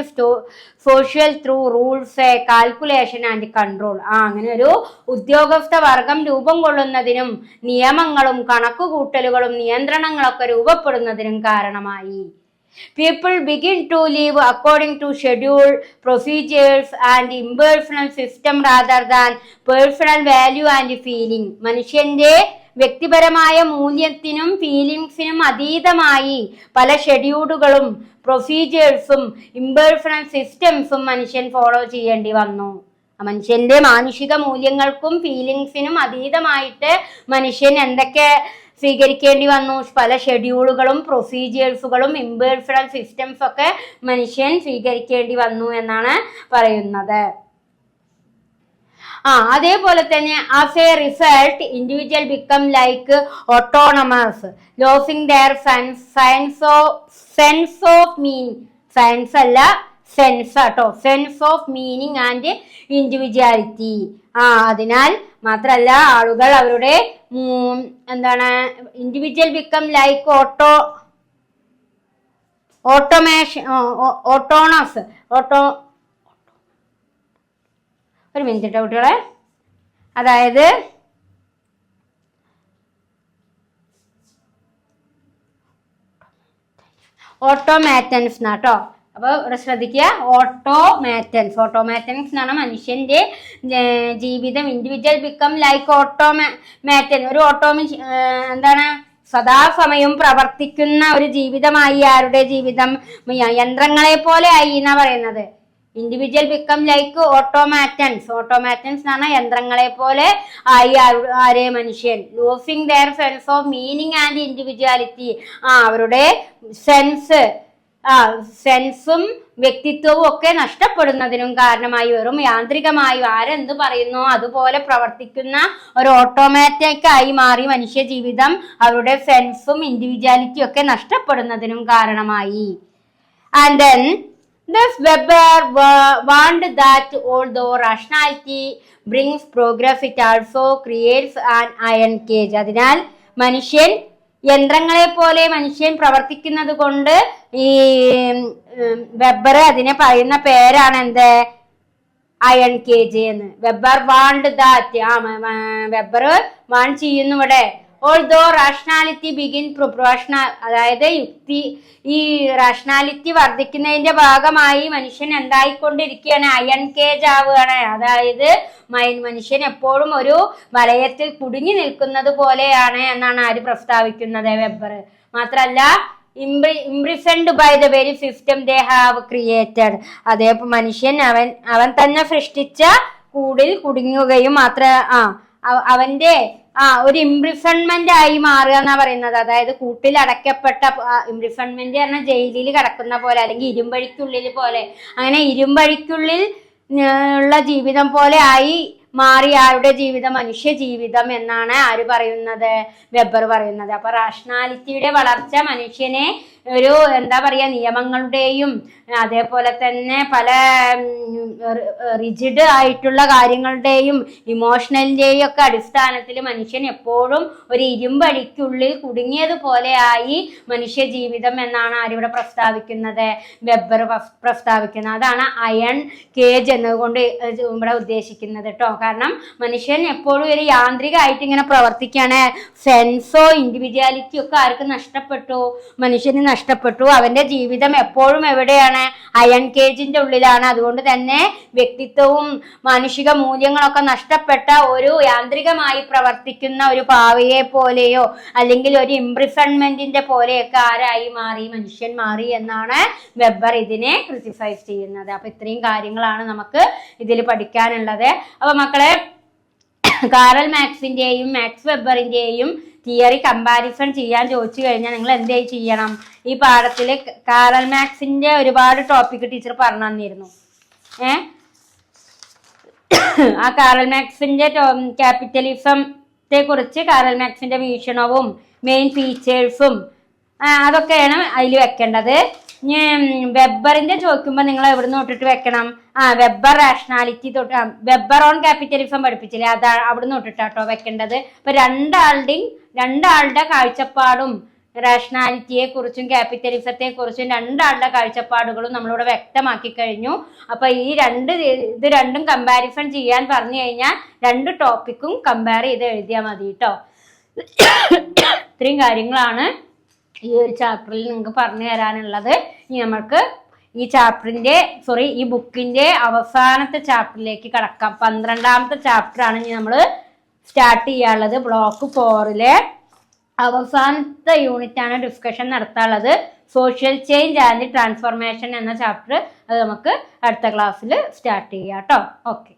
social through rules, calculation and control. അങ്ങനെ ഒരു ഉദ്യോഗസ്ഥ വർഗം രൂപം കൊള്ളുന്നതിനും നിയമങ്ങളും കണക്കുകൂട്ടലുകളും നിയന്ത്രണങ്ങളൊക്കെ രൂപപ്പെടുന്നതിനും കാരണമായി. People begin to live according to schedule, procedures and impersonal system rather than personal value and feeling. മനുഷ്യന്റെ വ്യക്തിപരമായ മൂല്യത്തിനും ഫീലിംഗ്സിനും അതീതമായി പല ഷെഡ്യൂളുകളും പ്രൊസീജിയേഴ്സും ഇമ്പേഴ്സണൽ സിസ്റ്റംസും മനുഷ്യൻ ഫോളോ ചെയ്യേണ്ടി വന്നു. മനുഷ്യന്റെ മാനുഷിക മൂല്യങ്ങൾക്കും ഫീലിംഗ്സിനും അതീതമായിട്ട് മനുഷ്യൻ എന്തൊക്കെ സ്വീകരിക്കേണ്ടി വന്നു? പല ഷെഡ്യൂളുകളും പ്രൊസീജിയേഴ്സുകളും ഇമ്പേഴ്സണൽ സിസ്റ്റംസ് ഒക്കെ മനുഷ്യൻ സ്വീകരിക്കേണ്ടി വന്നു എന്നാണ് പറയുന്നത്. അതേപോലെ തന്നെ as a result individual become like autonomous losing their sense of meaning sense അല്ല സെൻസ് ആട്ടോ sense of meaning and individuality അതിനാൽ മാത്രല്ല ആളുകൾ അവരുടെ എന്താണ് ഇൻഡിവിജ്വൽ ബിക്കം ലൈക്ക് ഓട്ടോണസ് ഒരു മിനിറ്റ് കുട്ടികളെ അതായത് ഓട്ടോമാറ്റൻസ് എന്നാട്ടോ. അപ്പോൾ ഇവിടെ ശ്രദ്ധിക്കുക, ഓട്ടോമാറ്റൻസ് എന്ന് പറഞ്ഞാൽ മനുഷ്യന്റെ ജീവിതം ഇൻഡിവിജ്വൽ ബിക്കം ലൈക്ക് ഓട്ടോമാറ്റൻ ഒരു എന്താണ് സദാസമയം പ്രവർത്തിക്കുന്ന ഒരു ജീവിതമായി ആരുടെ ജീവിതം യന്ത്രങ്ങളെ പോലെ ആയി എന്നാ പറയുന്നത്. ഇൻഡിവിജ്വൽ ബിക്കം ലൈക്ക് ഓട്ടോമാറ്റൻസ് എന്ന് പറഞ്ഞാൽ യന്ത്രങ്ങളെ പോലെ ആയി ആരെ മനുഷ്യൻ. Losing their sense of meaning and individuality അവരുടെ സെൻസും വ്യക്തിത്വവും ഒക്കെ നഷ്ടപ്പെടുന്നതിനും കാരണമായി വെറും യാന്ത്രികമായി ആരെന്ത് പറയുന്നു അതുപോലെ പ്രവർത്തിക്കുന്ന ഒരു ഓട്ടോമാറ്റിക് ആയി മാറി മനുഷ്യ ജീവിതം അവരുടെ സെൻസും ഇൻഡിവിജ്വാലിറ്റിയും ഒക്കെ നഷ്ടപ്പെടുന്നതിനും കാരണമായി. And then thus Weber warned that although rationality brings progress it also creates an iron cage. അതിനാൽ മനുഷ്യൻ യന്ത്രങ്ങളെ പോലെ മനുഷ്യൻ പ്രവർത്തിക്കുന്നത് കൊണ്ട് ഈ വെബർ അതിനെ പറയുന്ന പേരാണ് എന്ത് അയൺ കേജ് എന്ന്. Weber want that weber warn ചെയ്യുന്നു ഇവിടെ. ഓൾദോ റാഷണാലിറ്റി ബിഗിൻ അതായത് യുക്തി ഈ റാഷണാലിറ്റി വർദ്ധിക്കുന്നതിന്റെ ഭാഗമായി മനുഷ്യൻ എന്തായിക്കൊണ്ടിരിക്കുകയാണ്, അയൺ കേജ് ആവുകയാണ്. അതായത് മനുഷ്യൻ എപ്പോഴും ഒരു വലയത്തിൽ കുടുങ്ങി നിൽക്കുന്നത് പോലെയാണ് എന്നാണ് ആര് പ്രസ്താവിക്കുന്നത്, വെബർ. മാത്രല്ല imprisoned by the very system they have created. അതേ മനുഷ്യൻ അവൻ തന്നെ സൃഷ്ടിച്ച കൂടിൽ കുടുങ്ങുകയും അവന്റെ ഒരു ഇംപ്രിസൺമെന്റ് ആയി മാറുക എന്നാ പറയുന്നത്. അതായത് കൂട്ടിൽ അടയ്ക്കപ്പെട്ട ഇംപ്രിസൺമെന്റ് പറഞ്ഞാൽ ജയിലിൽ കിടക്കുന്ന പോലെ അല്ലെങ്കിൽ ഇരുമ്പഴിക്കുള്ളിൽ പോലെ, അങ്ങനെ ഇരുമ്പഴിക്കുള്ളിൽ ഉള്ള ജീവിതം പോലെ ആയി മാറി ആരുടെ ജീവിതം, മനുഷ്യ ജീവിതം എന്നാണ് ആര് പറയുന്നത്, വെബർ പറയുന്നത്. അപ്പൊ റാഷണാലിറ്റിയുടെ വളർച്ച മനുഷ്യനെ ഒരു എന്താ പറയാ നിയമങ്ങളുടെയും അതേപോലെ തന്നെ പല റിജിഡ് ആയിട്ടുള്ള കാര്യങ്ങളുടെയും ഇമോഷണലിന്റെയും ഒക്കെ അടിസ്ഥാനത്തിൽ മനുഷ്യൻ എപ്പോഴും ഒരു ഇരുമ്പടിക്കുള്ളിൽ കുടുങ്ങിയതുപോലെ ആയി മനുഷ്യ ജീവിതം എന്നാണ് ആരിവിടെ പ്രസ്താവിക്കുന്നത്, വെബർ പ്രസ്താവിക്കുന്നത്. അതാണ് അയൺ കേജ് എന്നതുകൊണ്ട് ഇവിടെ ഉദ്ദേശിക്കുന്നത് കേട്ടോ. കാരണം മനുഷ്യൻ എപ്പോഴും ഒരു യാന്ത്രികമായിട്ട് ഇങ്ങനെ പ്രവർത്തിക്കുകയാണ്. സെൻസോ ഇൻഡിവിജ്വാലിറ്റി ഒക്കെ ആർക്ക് നഷ്ടപ്പെട്ടു, മനുഷ്യന് നഷ്ടപ്പെട്ടു. അവന്റെ ജീവിതം എപ്പോഴും എവിടെയാണ്, അയൺ കേജിന്റെ ഉള്ളിലാണ്. അതുകൊണ്ട് തന്നെ വ്യക്തിത്വവും മാനുഷിക മൂല്യങ്ങളൊക്കെ നഷ്ടപ്പെട്ട ഒരു യാന്ത്രികമായി പ്രവർത്തിക്കുന്ന ഒരു പാവയെ പോലെയോ അല്ലെങ്കിൽ ഒരു ഇംപ്രിസൺമെന്റിന്റെ പോലെയൊക്കെ ആരായി മാറി, മനുഷ്യൻ മാറി എന്നാണ് വെബർ ഇതിനെ ക്രിറ്റിസൈസ് ചെയ്യുന്നത്. അപ്പൊ ഇത്രയും കാര്യങ്ങളാണ് നമുക്ക് ഇതിൽ പഠിക്കാനുള്ളത്. അപ്പൊ മക്കളെ, കാറൽ മാക്സിന്റെയും മാക്സ് വെബറിന്റെയും തിയറി കമ്പാരിസൺ ചെയ്യാൻ ചോദിച്ചു കഴിഞ്ഞാൽ നിങ്ങൾ എന്ത് ചെയ്യണം, ഈ പാഠത്തിൽ കാറൽ മാക്സിന്റെ ഒരുപാട് ടോപ്പിക് ടീച്ചർ പറഞ്ഞു തന്നിരുന്നു. ആ കാറൽ മാക്സിന്റെ ക്യാപിറ്റലിസത്തെ കുറിച്ച് കാറൽ മാക്സിന്റെ വീക്ഷണവും മെയിൻ ഫീച്ചേഴ്സും അതൊക്കെയാണ് അതിൽ വെക്കേണ്ടത്. വെബറിന്റെ ചോദിക്കുമ്പോൾ നിങ്ങൾ എവിടുന്ന് തൊട്ടിട്ട് വെക്കണം, വെബർ റാഷണാലിറ്റി തൊട്ട് വെബർ ഓൺ ക്യാപിറ്റലിസം പഠിപ്പിച്ചില്ലേ, അവിടുന്ന് തൊട്ടിട്ടാട്ടോ വെക്കേണ്ടത്. അപ്പൊ രണ്ടാളുടെ കാഴ്ചപ്പാടും റാഷണാലിറ്റിയെ കുറിച്ചും ക്യാപിറ്റലിസത്തെ കുറിച്ചും രണ്ടാളുടെ കാഴ്ചപ്പാടുകളും നമ്മളിവിടെ വ്യക്തമാക്കി കഴിഞ്ഞു. അപ്പൊ ഇത് രണ്ടും കമ്പാരിസൺ ചെയ്യാൻ പറഞ്ഞു കഴിഞ്ഞാൽ രണ്ട് ടോപ്പിക്കും കമ്പയർ ചെയ്ത് എഴുതിയാൽ മതി കേട്ടോ. ഇത്രയും കാര്യങ്ങളാണ് ഈ ഒരു ചാപ്റ്ററിൽ നിങ്ങൾക്ക് പറഞ്ഞു തരാനുള്ളത്. ഇനി നമുക്ക് ഈ ബുക്കിന്റെ അവസാനത്തെ ചാപ്റ്ററിലേക്ക് കടക്കാം. 12ാമത്തെ ചാപ്റ്ററാണ് ഇനി നമ്മൾ സ്റ്റാർട്ട് ചെയ്യാനുള്ളത്. ബ്ലോക്ക് 4 അവസാനത്തെ യൂണിറ്റാണ് ഡിസ്കഷൻ നടത്താനുള്ളത്. സോഷ്യൽ ചേഞ്ച് ആൻഡ് ട്രാൻസ്ഫോർമേഷൻ എന്ന ചാപ്റ്റർ. അത് നമുക്ക് അടുത്ത ക്ലാസ്സിൽ സ്റ്റാർട്ട് ചെയ്യാം കേട്ടോ. ഓക്കെ.